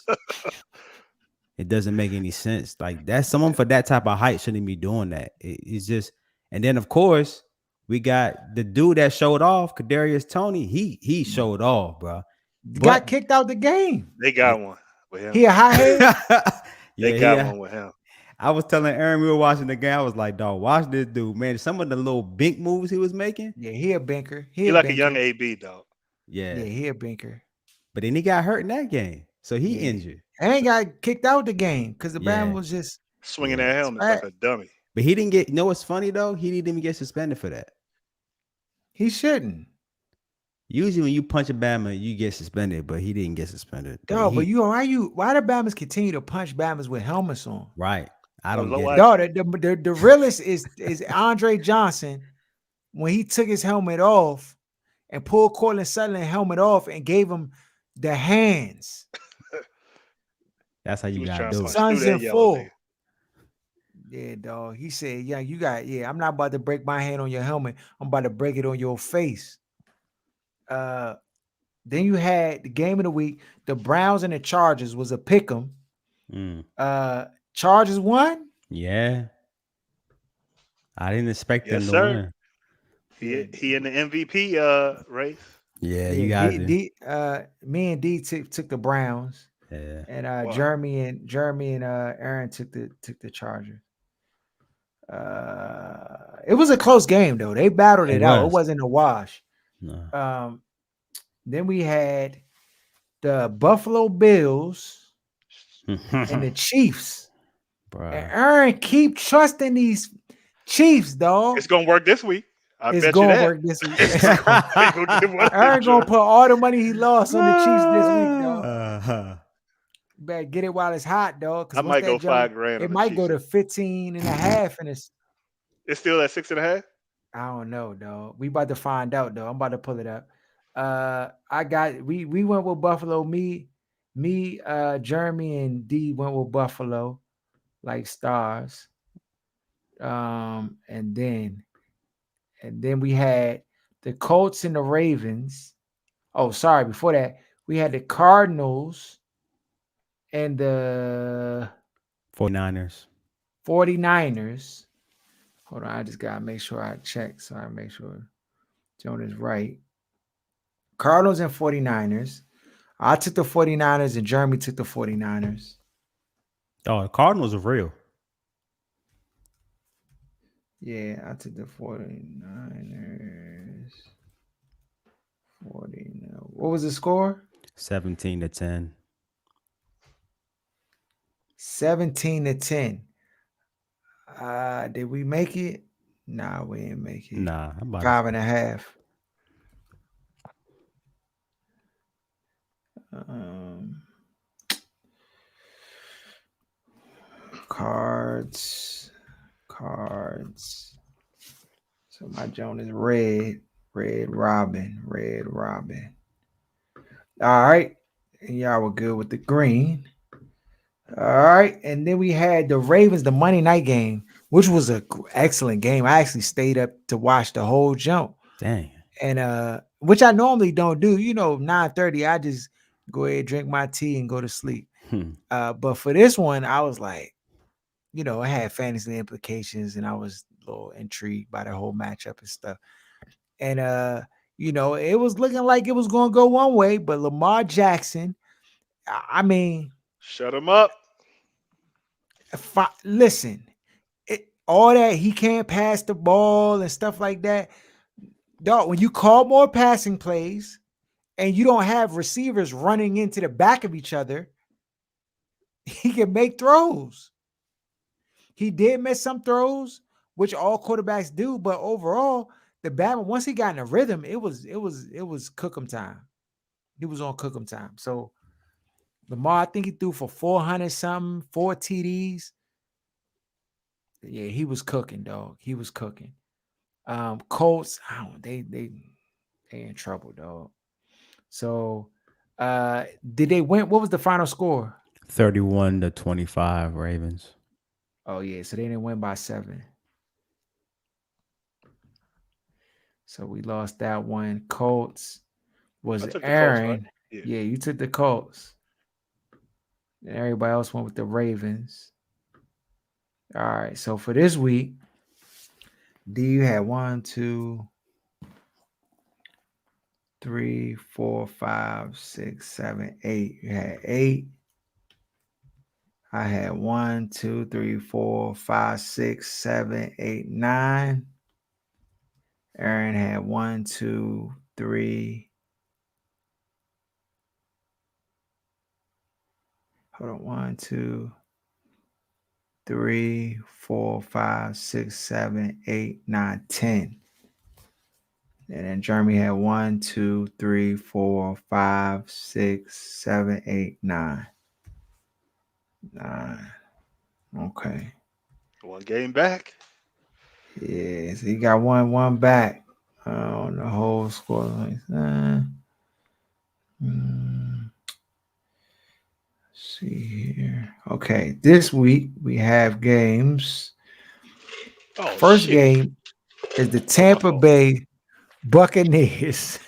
It doesn't make any sense. Like that's someone for that type of height shouldn't be doing that. It's just, and then of course we got the dude that showed off, Kadarius Toney. He showed off, bro. Got But kicked out the game. They got one with him. He a hothead. They yeah, got one with him. I was telling Aaron we were watching the game. I was like, dog, watch this dude, man. Some of the little bink moves he was making. Yeah, he a banker. He like a young AB dog. Yeah. Yeah, he a banker. But then he got hurt in that game. So he injured. And he got kicked out the game because the Yeah. Bama was just Swinging that helmet like a dummy. But he didn't get, you know what's funny though? He didn't even get suspended for that. he shouldn't. Usually when you punch a Bama, you get suspended, but he didn't get suspended. Dog, but why the Bamas continue to punch Bamas with helmets on? Right. I don't low get it. Dog, the realest is Andre Johnson when he took his helmet off and pulled Cortland Sutton helmet off and gave him the hands. That's how He you was gotta trying do to it. Sons that in yellow full. nigga. Yeah, dog. He said, I'm not about to break my hand on your helmet. I'm about to break it on your face. Then you had the game of the week. The Browns and the Chargers was a pick 'em. Chargers won. Yeah. I didn't expect Yes, them to sir. win. He in the MVP race. Yeah, you guys did. Me and D took the Browns, Yeah. and Wow. Jeremy and Aaron took the Chargers. It was a close game though. They battled It it out. It was. wasn't a wash. No. Then we had the Buffalo Bills and the Chiefs. And Bruh. Aaron, keep trusting these Chiefs, dog. It's gonna work this week. I It's bet you gonna that. work this week. He gonna get one of them Aaron gonna joints. put all the money he lost on the Chiefs this week, dog. Uh-huh. Better get it while it's hot, dog. I Because once might go that jump, $5,000 it on the might go Chiefs. to 15 and a half. And it's, It's still at 6.5. I don't know, dog. We about to find out, though. I'm about to pull it up. We went with Buffalo. Jeremy and D went with Buffalo, like stars. And then we had the Colts and the Ravens. Oh, sorry. Before that, we had the Cardinals and the 49ers. 49ers. Hold on. I just got to make sure I check so I make sure Joan is right. Cardinals and 49ers. I took the 49ers and Jeremy took the 49ers. Oh, the Cardinals are real. Yeah, I took the 49ers. 49. What was the score? 17-10. 17-10. Did we make it? Nah, we didn't make it. Nah, I'm about 5.5. Cards. So my Joan is red. Red Robin. All right. And y'all were good with the green. All right. And then we had the Ravens, the Monday night game, which was an excellent game. I actually stayed up to watch the whole jump. Dang. And which I normally don't do. 9:30, I just go ahead, drink my tea, and go to sleep. But for this one, I was like, it had fantasy implications, and I was a little intrigued by the whole matchup and stuff. And it was looking like it was going to go one way, but Lamar Jackson, I mean, Shut him up. listen, all that he can't pass the ball and stuff like that. Dog, when you call more passing plays and you don't have receivers running into the back of each other, he can make throws. He did miss some throws, which all quarterbacks do, but overall, the Bama, once he got in a rhythm, it was cook 'em time. He was on cook 'em time. So Lamar, I think he threw for 400 something, 4 TDs. Yeah, he was cooking, dog. He was cooking. Colts, they in trouble, dog. So did they win? What was the final score? 31-25 Ravens. Oh yeah, so they didn't win by 7. So we lost that one. Colts was I took the Colts, right? Aaron. Yeah. Yeah, you took the Colts. And everybody else went with the Ravens. All right. So for this week, D, you had 1, 2, 3, 4, 5, 6, 7, 8. You had 8. I had 1, 2, 3, 4, 5, 6, 7, 8, 9. Aaron had 1, 2, 3. Hold on. 1, 2, 3, 4, 5, 6, 7, 8, 9, 10. And then Jeremy had 1, 2, 3, 4, 5, 6, 7, 8, 9. 9. Okay. One game back. Yeah, so you got one back on the whole score. See here. Okay, this week we have games. Oh, First shit. game is the Tampa Bay Buccaneers.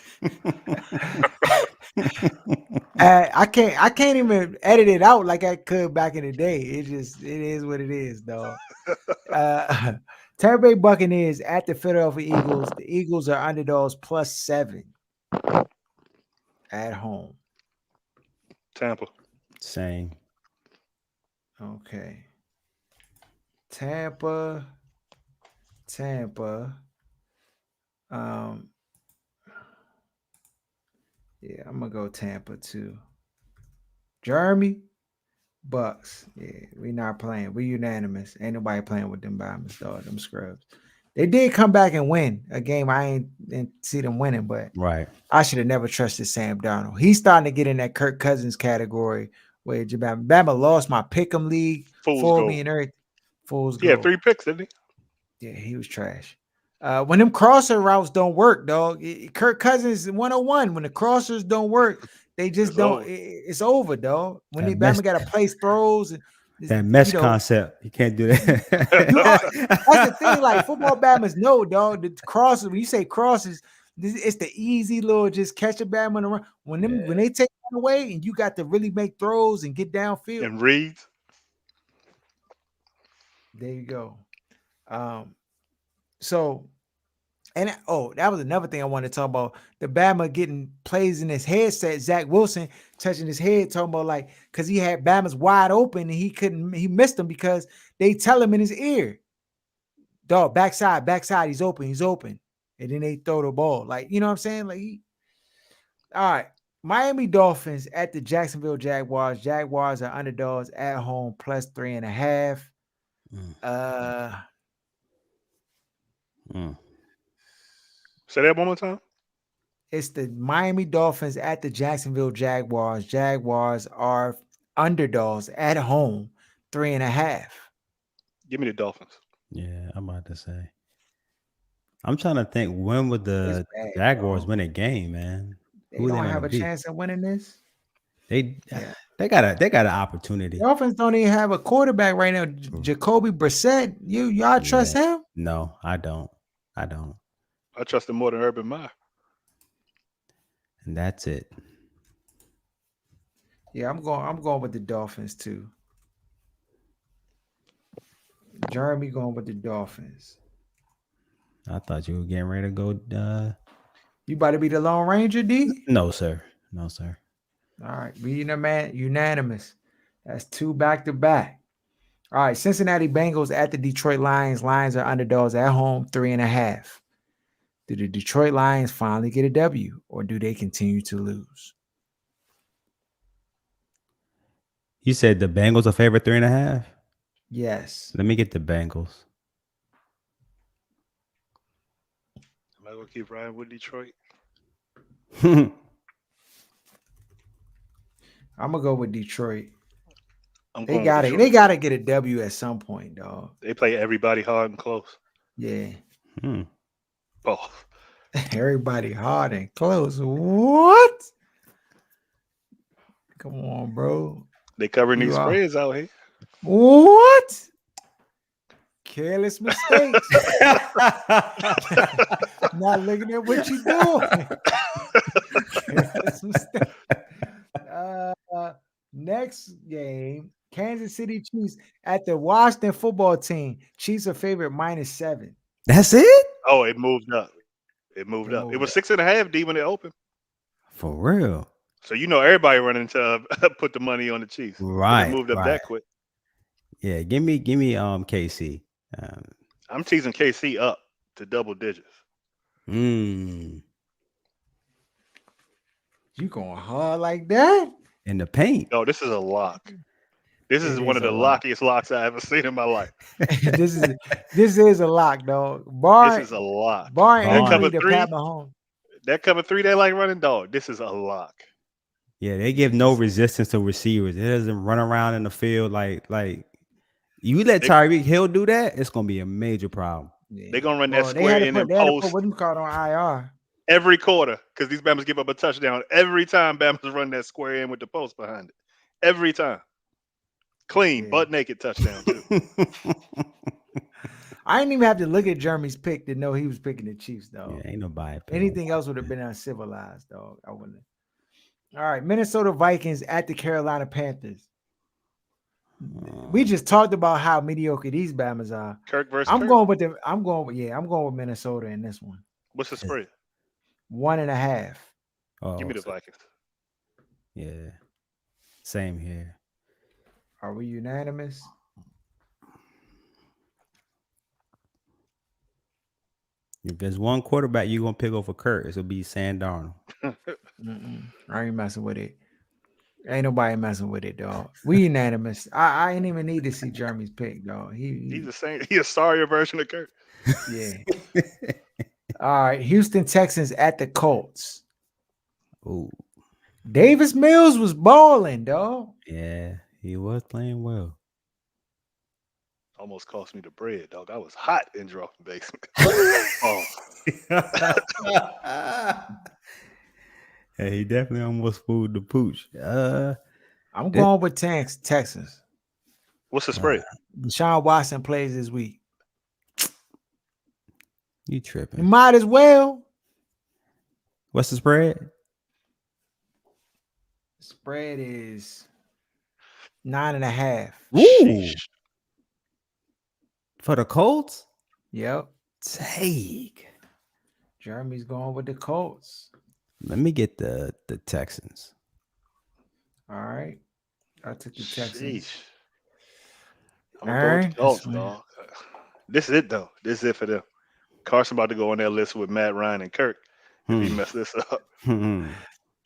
I can't even edit it out like I could back in the day. It is what it is, dog. Tampa Bay Buccaneers at the Philadelphia Eagles. The Eagles are underdogs +7 at home. Tampa. Same. Okay. Tampa Tampa. Um, yeah, I'm gonna go Tampa too. Jeremy, Bucks. Yeah, we not playing. We unanimous. Ain't nobody playing with them Bombers, dog. Them scrubs. They did come back and win a game. I didn't see them winning, but Right. I should have never trusted Sam Darnold. He's starting to get in that Kirk Cousins category where Bama lost my pick'em league Fools for me go. and everything. Fools He had go. 3 picks, didn't Yeah, he was trash. When them crosser routes don't work, dog, Kirk Cousins 101. When the crossers don't work, they he? just It's don't. over. It's over, dog. When That they mesh Bama got to place throws, and that you mesh know, concept. You can't do you are. That's the thing. Like that. football Bama's no, dog. The crosses. When you say crosses, it's the easy little just catch a Bama on the run. When Yeah. they take it away and you got to really make throws and get downfield, And Reeds. there you go. Um, so And that was another thing I wanted to talk about. The Bama getting plays in his headset. Zach Wilson touching his head, talking about like because he had Bama's wide open and he missed them because they tell him in his ear, dog, backside, he's open. And then they throw the ball. Like, you know what I'm saying? Like, all right. Miami Dolphins at the Jacksonville Jaguars. Jaguars are underdogs at home plus 3.5. Mm, Uh mm. Say that one more time. It's the Miami Dolphins at the Jacksonville Jaguars. Jaguars are underdogs at home, 3.5. Give me the Dolphins. Yeah, I'm about to say. I'm trying to think when would It's the bad, Jaguars dog. win a game, man? They Who are they don't gonna have a beat? chance of winning this. They Yeah. they got an opportunity. Dolphins don't even have a quarterback right now. Jacoby Brissett. Y'all trust Yeah. him? No, I don't. I don't. I trust him more than Urban Meyer. And that's it. Yeah, I'm going with the Dolphins too. Jeremy going with the Dolphins. I thought you were getting ready to go. You about to be the Lone Ranger, D? No, sir. No, sir. All right, be unanimous. That's 2 back to back. All right, Cincinnati Bengals at the Detroit Lions. Lions are underdogs at home, 3.5. Do the Detroit Lions finally get a W, or do they continue to lose? You said the Bengals are favorite 3.5. Yes, Let me get the Bengals. Am I gonna keep riding with Detroit? I'm gonna go with Detroit. I'm They going with got to They Detroit got too. to get a W at some point, dog. They play everybody hard and close. Yeah, Hmm. Oh, everybody hard and close. What? Come on, bro. they covering You these are spreads out here. what? Careless mistakes. Not looking at what you're doing. Careless mistakes. Uh, Next game, Kansas City Chiefs at the Washington football team. Chiefs are favorite -7. That's it? Oh, it moved up. It moved It up. It moved was up. 6.5 D when it opened. For real. So you know everybody running to put the money on the Chiefs because it Right, moved up right. that quick. Yeah, give me KC. Um, I'm teasing KC up to double digits. mm, You going hard like that? in the paint. No, this is a lock. This is It one is of a the lock. lockiest locks I ever seen in my life. this is this is a lock, dog. This is a lock. Bar That Barn. injury cover to Pat three, Mahomes. that cover three, they like running dog. This is a lock. Yeah, they give no resistance to receivers. It doesn't run around in the field like you let They Tyreek Hill do that, it's gonna be a major problem. Yeah. they gonna run that Well, square in and they had to put post what do you call it on IR. every quarter because these Bama's give up a touchdown every time Bama's run that square in with the post behind it. Every time. Clean, Yeah. butt naked touchdown too. I didn't even have to look at Jeremy's pick to know he was picking the Chiefs, Yeah, dog. ain't nobody picking Anything else would have been uncivilized, dog. I wouldn't. All right, Minnesota Vikings at the Carolina Panthers. We just talked about how mediocre these Bamas are. Kirk versus I'm Kirk. going with them. I'm going with Minnesota in this one. What's the spread? 1.5. Give me Oh, the Vikings. yeah. Same here. Are we unanimous? If there's one quarterback you're gonna pick over Kurt, it'll be Sam Darnold. I ain't messing with it. Ain't nobody messing with it, dog. We unanimous. I ain't even need to see Jeremy's pick, dog. He's the same. He a sorrier version of Kurt. Yeah. All right. Houston Texans at the Colts. Ooh, Davis Mills was balling, dog. yeah, he was playing well. Almost cost me the bread, dog. I was hot in dropping basement. Oh, Hey, he definitely almost fooled the pooch. I'm This, going with Texans. what's the uh, spread? Deshaun Watson plays this week. you You tripping? might as well. What's the spread? Spread is 9.5. Ooh, Sheesh. for the Colts. Yep. Take. Jeremy's going with the Colts. Let me get the Texans. All right. I took the Texans. Sheesh. I'm gonna go with the Aaron, Colts, dog. This is it though. This is it for them. Carson about to go on that list with Matt Ryan and Kirk if he Hmm. mess this up.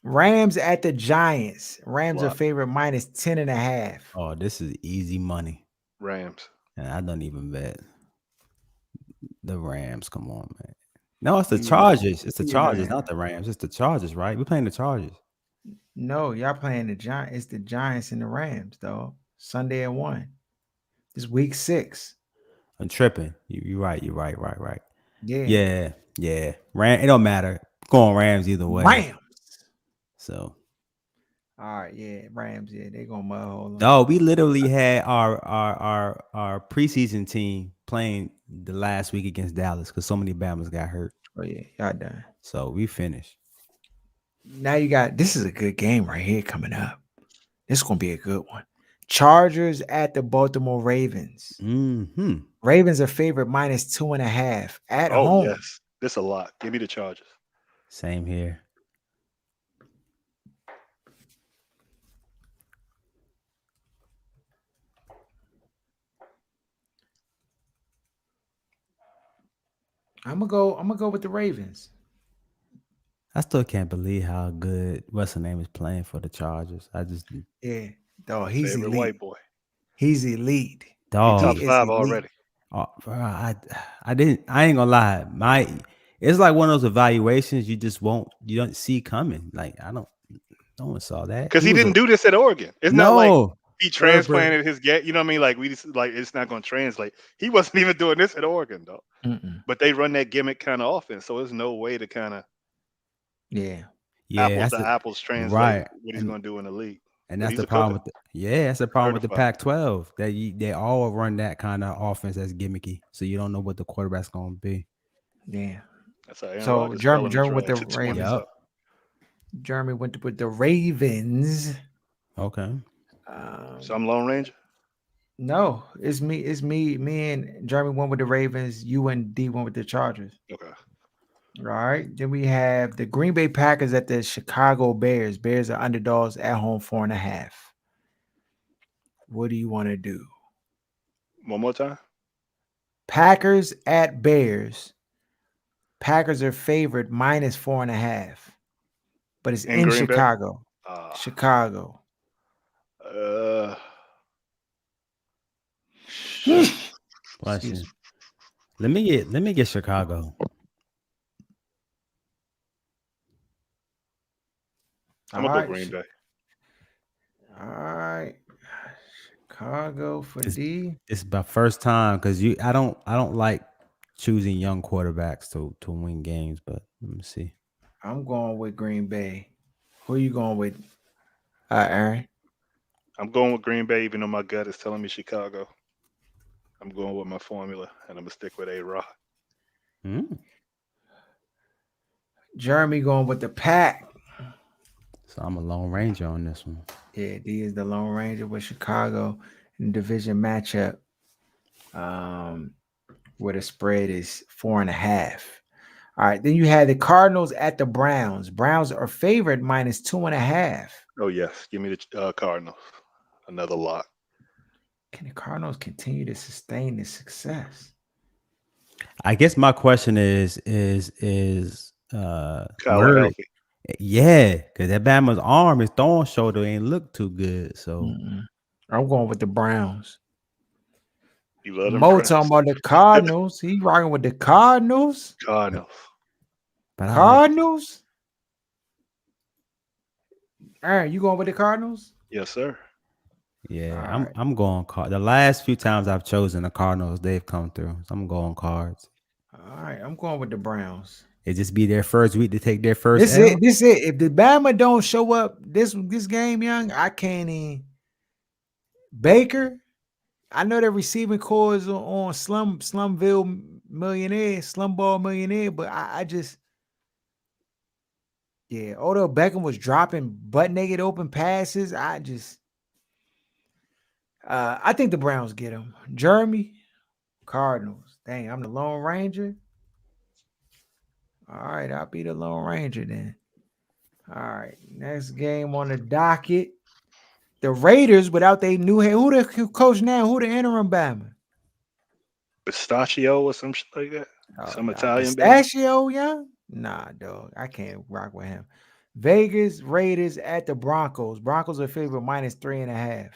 Rams at the Giants. Rams are Lock. favorite minus 10.5. Oh, this is easy money. Rams. And I don't even bet the Rams. Come on, man. No, it's the Who you got? Chargers. It's the Who you Chargers, got? not the Rams. It's the Chargers, right? We're playing the Chargers. No, y'all playing the Giants. It's the Giants and the Rams, dog. Sunday at 1. This week 6. I'm tripping. You're right. You're right. Right. Yeah. Yeah. It don't matter. Going Rams either way. Rams. So, All right, yeah, Rams. Yeah, they gonna mud hole them. no, we literally had our preseason team playing the last week against Dallas because so many Bama's got hurt. Oh yeah, y'all done. So we finished. Now you got this is a good game right here coming up. This is gonna be a good one. Chargers at the Baltimore Ravens. Mm-hmm. Ravens are favorite minus 2.5 at Oh home. yes. This a lot. Give me the Chargers. Same here. I'm gonna go with the Ravens. I still can't believe how good what's the name is playing for the Chargers. I just Yeah, dog, My he's favorite elite. white boy. He's elite. He dog. He top is five elite. already. Bro, I ain't gonna lie. It's like one of those evaluations you don't see coming. Like no one saw that. Because He he was didn't do this at Oregon. It's not like no he Herbert. transplanted his get. You know what I mean? Like we just like it's not going to translate. He wasn't even doing this at Oregon though. Mm-mm. But they run that gimmick kind of offense, so there's no way to kind of Yeah, Yeah, apples that's to apples translate right. what he's going to do in the league. And But that's he's the a problem cooker, with that's the problem with the certified. Pac-12 that they all run that kind of offense that's gimmicky, so you don't know what the quarterback's gonna be. yeah. That's how Aaron So Rodgers fell in the Jeremy with the draft at 20 Ravens. Yep. something. Jeremy went with the Ravens. Okay. So I'm Lone Ranger. No, it's me. It's me. Me and Jeremy went with the Ravens. You and D went with the Chargers. Okay. All right. Then we have the Green Bay Packers at the Chicago Bears. Bears are underdogs at home 4.5. What do you want to do? One more time. Packers at Bears. Packers are favored minus 4.5, but it's In in Green Bay. Chicago. Uh, Chicago. uh, Bless Excuse you. me. Let me get Chicago. I'm All gonna go right. Green Bay. All right. Chicago for D. It's my first time because I don't like choosing young quarterbacks to win games, but let me see. I'm going with Green Bay. Who are you going with, Aaron? I'm going with Green Bay, even though my gut is telling me Chicago. I'm going with my formula, and I'm gonna stick with A-Rod. Mm. Jeremy going with the Pack. So I'm a Lone Ranger on this one. Yeah, D is the Lone Ranger with Chicago in the division matchup. Where the spread is 4.5. All right, then you had the Cardinals at the Browns. Browns are favored minus 2.5. Oh yes, give me the Cardinals. Another lock. Can the Cardinals continue to sustain this success? I guess my question Kyler where healthy. yeah, because that Bama's arm, his thorn shoulder ain't look too good. So Mm-mm. I'm going with the Browns. You love them Mo talking Browns. about the Cardinals. He rocking with the Cardinals. Cardinals. but I like Cardinals. Aaron, you going with the Cardinals? Yes, sir. All yeah, right. I'm going card. The last few times I've chosen the Cardinals, they've come through. So I'm going cards. All right. I'm going with the Browns. It just be their first week to take their first This it. L. This it. If the Bama don't show up this game, young, I can't even. Baker. I know the receiving core is on Slumville Millionaire, Slumball Millionaire, but I just yeah. Odell Beckham was dropping butt naked open passes. I think the Browns get him. Jeremy Cardinals. Dang, I'm the Lone Ranger. All right, I'll be the Lone Ranger then. All right, next game on the docket. The Raiders without they new head. Who the coach now? Who the interim Bama? Pistachio or some shit like that. Oh, Some nah, Italian baby. Pistachio, yeah? Nah, dog. I can't rock with him. Vegas Raiders at the Broncos. Broncos are favored minus 3.5.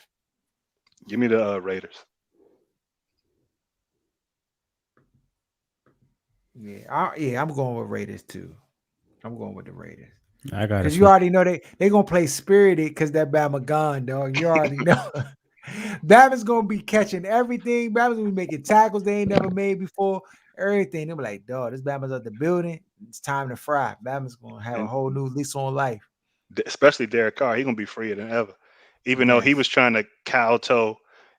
Give me the Raiders. Yeah, I'm going with Raiders too. I'm going with the Raiders. I gotta Because you switch. already know they gonna play spirited because that Bama gone, dog. You already know. Bama's gonna be catching everything. Bama's gonna be making tackles they ain't never made before. Everything. They'll be like, dog, this Bama's at the building. It's time to fry. Bama's gonna have a And whole new lease on life. especially Derek Carr, he gonna be freer than ever. Even though he Yes. was trying to kowtow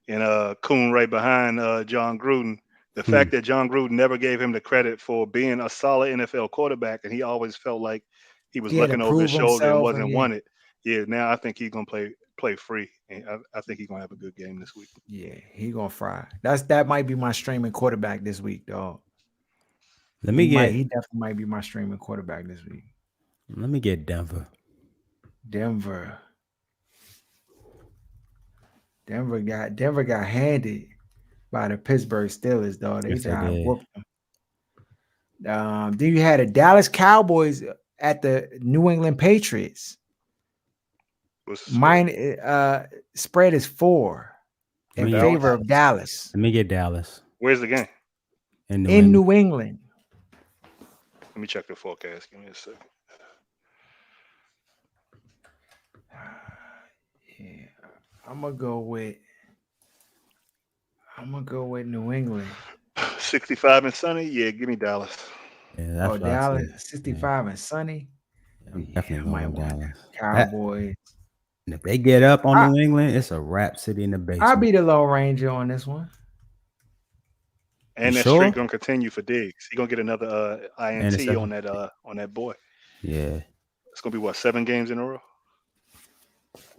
and coon right behind John Gruden. The Hmm. fact that John Gruden never gave him the credit for being a solid NFL quarterback, and he always felt like he was He had to looking over his prove shoulder and himself, and wasn't yeah, wanted. Yeah, now I think he's gonna play free, and I think he's gonna have a good game this week. yeah, he gonna fry. That might be my streaming quarterback this week, dog. Let me He get definitely might be my streaming quarterback this week. let me get Denver. Denver. Denver got handed by the Pittsburgh Steelers, dog. They Yes, they just did. whooped them. Then you had the Dallas Cowboys at the New England Patriots. What's the spread? Mine spread is 4 Let in me get favor Dallas. of Dallas let me get Dallas Where's the game? and New in England. New England. Let me check the forecast. Give me a second. Yeah, I'm gonna go with New England. 65 and sunny. Yeah, give me Dallas. Yeah, Oh, that's what I Dallas, said. Yeah, 65 and sunny. I'm Yeah, I definitely might going want Dallas. That Cowboys. and if they get up on I New England, it's a rap city in the I'll basement. be the low ranger on this one. You And that streak sure? gonna continue for Diggs. He gonna get another And it's INT on that boy. yeah. It's gonna be what, 7 games in a row.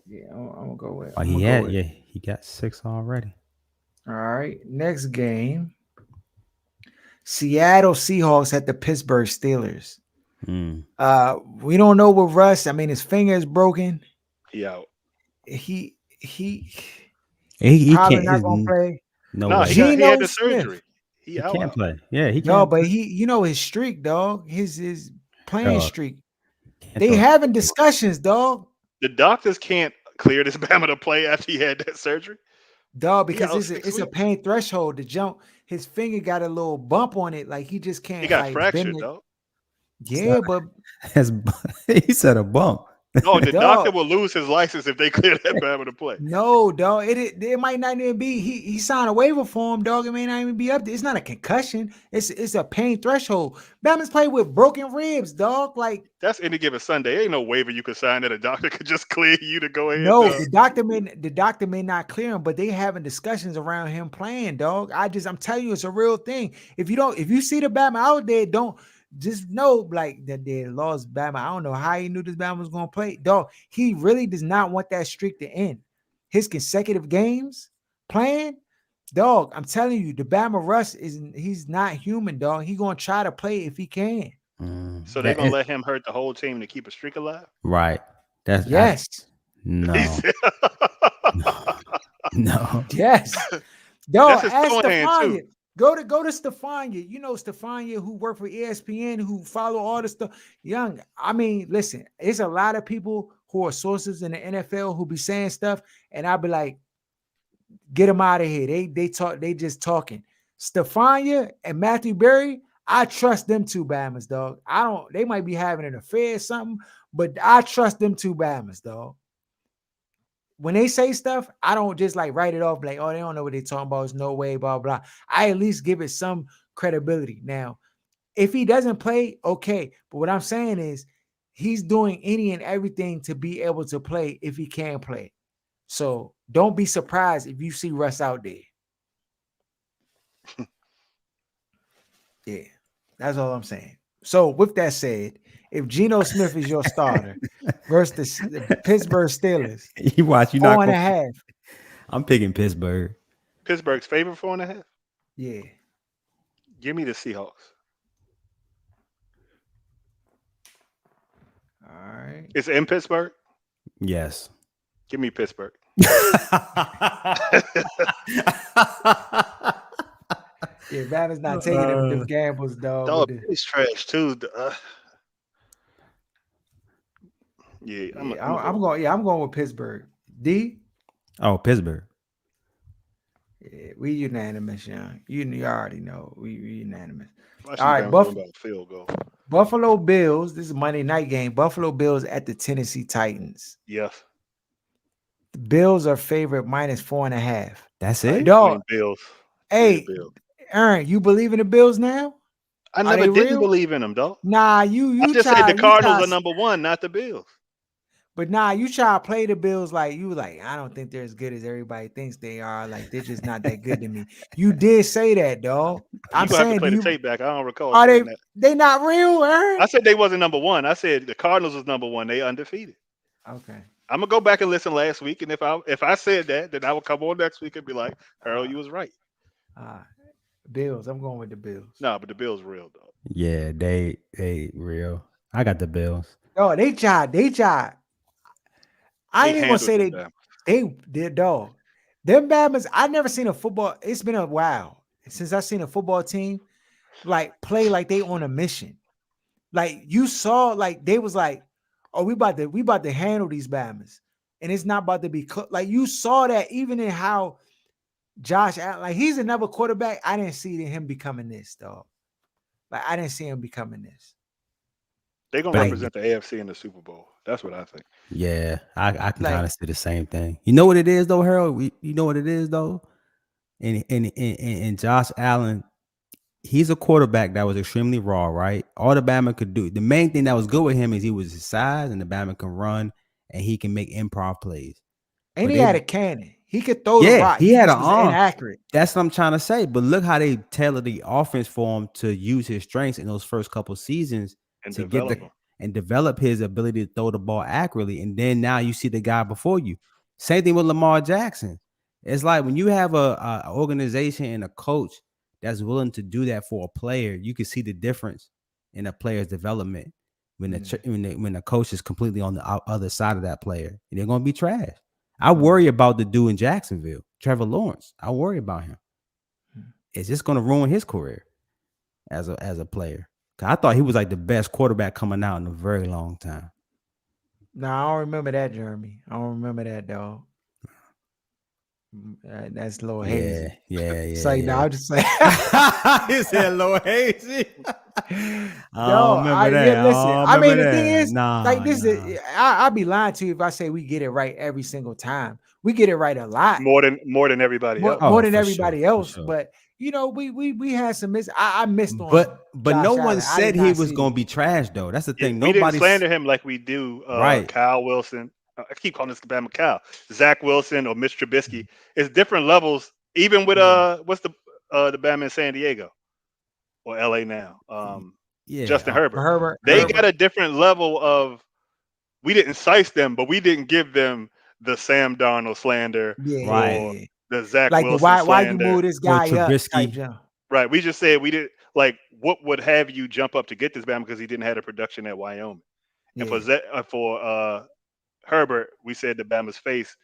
Yeah, I'm gonna go with. Oh, I'm he gonna go had with. yeah, he got 6 already. All right, next game. Seattle Seahawks at the Pittsburgh Steelers. Mm. We don't know what Russ. I mean, his finger is broken. He out. He He probably can't. not Is gonna play. no No, way. he had Geno the Smith. surgery. He He out can't out. play. Yeah, he No, can't but play. his streak, dog. His playing Dog, streak. can't They throw. having discussions, dog. The doctors can't clear this Bama to play after he had that surgery. Dog, He because out it's a, six it's a weeks. pain threshold to jump. His finger got a little bump on it, like he just He can't got like bend fractured, it. dog. Yeah, but Has he said a bump? No, the doctor dog, will lose his license if they clear that Bama to play. no, dog. It might not even be. He signed a waiver for him, dog. It may not even be up there. It's not a concussion. It's a pain threshold. Batman's played with broken ribs, dog. Like That's any given Sunday. Ain't no waiver you could sign that a doctor could just clear you to go ahead. no, the doctor may not clear him, but they having discussions around him playing, dog. I'm telling you, it's a real thing. If you see the Batman out there, don't just know like that they lost Batman. I don't know how he knew this Batman was gonna play, dog. He really does not want that streak to end. His consecutive games playing, dog. I'm telling you, the Bama Russ he's not human, dog. He gonna try to play if he can. So they're That gonna is let him hurt the whole team to keep a streak alive. right. That's I Yes, He no, said, no, no. yes. that's Dog, his ask throwing hand too. Stephania. go to Stefania. You know Stefania who worked for ESPN, who follow all the stuff. Young, I mean, listen, it's a lot of people who are sources in the NFL who be saying stuff, and I'll be like, get them out of here. They talk, they just talking. Stefania and Matthew Berry, I trust them two Bammers, dog. I don't, they might be having an affair or something, but I trust them two Bammers, dog. When they say stuff, I don't just like write it off like, oh, they don't know what they're talking about. It's no way, blah, blah. I at least give it some credibility. Now, if he doesn't play, okay. But what I'm saying is he's doing any and everything to be able to play if he can play. So don't be surprised if you see Russ out there. Yeah, that's all I'm saying. So with that said, if Geno Smith is your starter versus the Pittsburgh Steelers, You watch, you're not 4.5. I'm picking Pittsburgh. Pittsburgh's favorite 4.5. Yeah. Give me the Seahawks. All right. It's in Pittsburgh. Yes. Give me Pittsburgh. Yeah, Bama's not taking them gambles, dog. Dog, With the, it's trash too. Yeah, I'm going. Yeah, I'm going with Pittsburgh. D. Oh, Pittsburgh. Yeah, we unanimous, young. You already know we unanimous. All right, about field goal. Buffalo Bills. This is a Monday night game. Buffalo Bills at the Tennessee Titans. Yes. The Bills are favorite -4.5. That's it. Dog. Bills. Hey, Bills. Aaron, you believe in the Bills now? I never didn't believe in them, dog. Nah, you I just said the Cardinals are number one, not the Bills. But nah, you try to play the Bills like you like, I don't think they're as good as everybody thinks they are. Like, they're just not that good to me. You did say that, dog. I'm saying, have to play the tape back. I don't recall. Are that. They not real, Aaron? I said they wasn't number one. I said the Cardinals was number one. They undefeated. Okay. I'm gonna go back and listen last week, and if I said that, then I will come on next week and be like, Harold, you was right. Bills. I'm going with the Bills. No, but the Bills real, dog. Yeah, they real. I got the Bills. Oh, they tried. I ain't even gonna say they did, dog. Them Bama's, I never seen a football. It's been a while since I've seen a football team like play like they on a mission. Like you saw, like they was like, oh, we about to handle these Bama's, and it's not about to be like you saw that even in how Josh Allen, like he's another quarterback. I didn't see him becoming this, dog. Like I didn't see him becoming this. They're gonna represent the AFC in the Super Bowl. That's what I think. Yeah, I can kind of say the same thing. You know what it is though, Harold? You know what it is though? And Josh Allen, he's a quarterback that was extremely raw, right? All the Bama could do. The main thing that was good with him is he was his size, and the Bama can run, and he can make improv plays. And he had a cannon. He could throw the rock. He had an arm. Inaccurate. That's what I'm trying to say. But look how they tailored the offense for him to use his strengths in those first couple seasons and to develop his ability to throw the ball accurately. And then now you see the guy before you. Same thing with Lamar Jackson. It's like when you have a organization and a coach that's willing to do that for a player, you can see the difference in a player's development when the coach is completely on the other side of that player, and they're going to be trash. I worry about the dude in Jacksonville, Trevor Lawrence. I worry about him. It's just going to ruin his career as a player. I thought he was like the best quarterback coming out in a very long time. No, I don't remember that, Jeremy. I don't remember that, dog. That's a little hazy. Yeah. It's like, no, I'm just saying. He said a little hazy. I mean, the thing is, I'll be lying to you if I say we get it right every single time. We get it right a lot. More than everybody else. More than everybody else. Sure. But we had some I missed on. But no one said he was going to be trash though. That's the thing. We didn't slander him like we do Kyle Wilson. I keep calling this Bama Cal, Zach Wilson or Mitch Trubisky. It's different levels, even with what's the Bama in San Diego or LA now? Justin Herbert. They got a different level of. We didn't size them, but we didn't give them the Sam Darnold slander or the Zach Wilson slander. Why you move this guy up? Right. We just said we did like what would have you jump up to get this Bama because he didn't have a production at Wyoming, and for Herbert, we said the Bama's face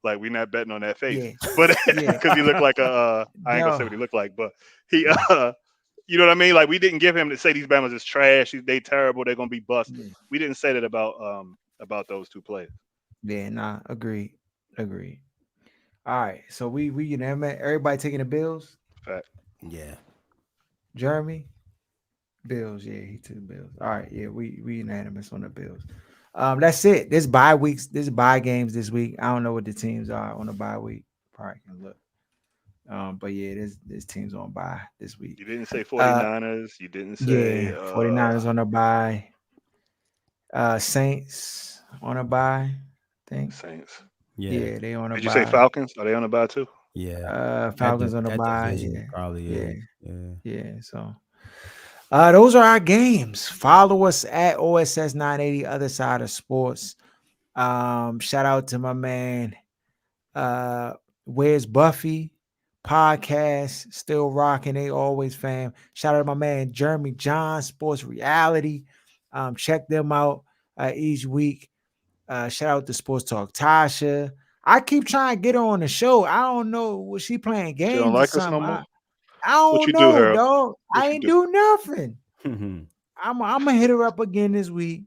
Like we're not betting on that face, Yeah, but yeah. because he looked like I ain't gonna say No, what he looked like, but he you know what I mean? Like we didn't give him to say these Bama's is trash, they terrible, they're gonna be bust. yeah, We didn't say that about those two players. yeah. Nah, agreed, agreed. All right, so we unanimous. Everybody taking the Bills. Fact. Yeah. Jeremy, Bills. Yeah, he took the Bills. All right, yeah, we unanimous on the Bills. That's it. This bye weeks. This bye games this week. I don't know what the teams are on the bye week. Probably can look. But yeah, this team's on bye this week. You didn't say Uh, 49ers. You didn't say yeah, 49ers on a bye. Saints on a bye. I think. Saints. Yeah. Yeah, they on a Did you say bye. Falcons? Are they on the bye too? Yeah. Falcons on a That bye. division Yeah, probably yeah, is. Yeah. yeah. So, those are our games. Follow us at OSS 980 Other Side of Sports. Shout out to my man. Uh, Where's Buffy? Podcast still rocking. They always fam. Shout out to my man Jeremy John, Sports Reality. Check them out each week. Shout out to Sports Talk Tasha. I keep trying to get her on the show. I don't know. Was she playing She don't games or like us no something? more. I What don't you do, know, Harold? dog. I What you ain't do? do nothing. Yeah. I'm gonna hit her up again this week.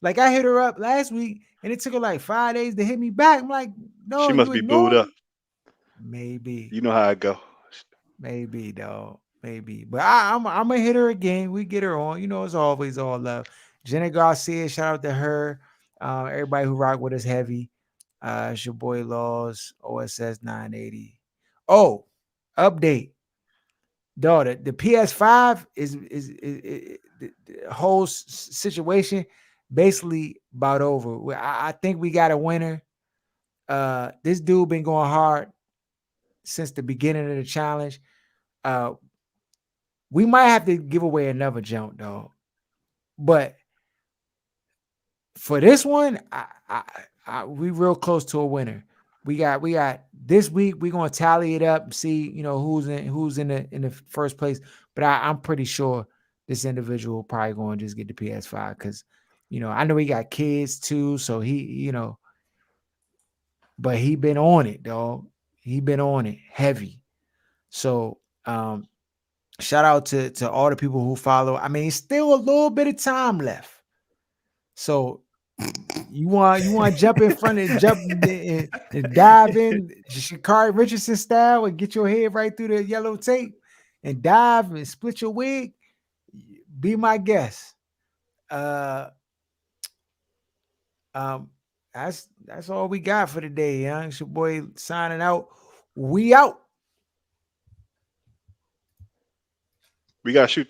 Like I hit her up last week, and it took her like 5 days to hit me back. I'm like, She no, must you be booed ignored up. me. Maybe, You know how I go. maybe, dog, maybe. But I'm gonna hit her again. We get her on. You know, it's always all love. Jenna Garcia, shout out to her. Everybody who rock with us heavy. It's your boy Laws, OSS 980. Oh, update. Dog, the PS5 is the whole situation basically about over. I think we got a winner. This dude been going hard since the beginning of the challenge. Uh, we might have to give away another jump, dog. But for this one, we real close to a winner. We got this week. We're gonna tally it up and see, who's in the first place. But I'm pretty sure this individual probably going to just get the PS5 because, I know he got kids too, so but he been on it, dog. He been on it heavy. So shout out to all the people who follow. I mean, it's still a little bit of time left. So you want to jump in front and and dive in Shakari Richardson style and get your head right through the yellow tape and dive and split your wig. Be my guest. Uh, um, that's all we got for today, young. It's your boy signing out. We out. We gotta shoot these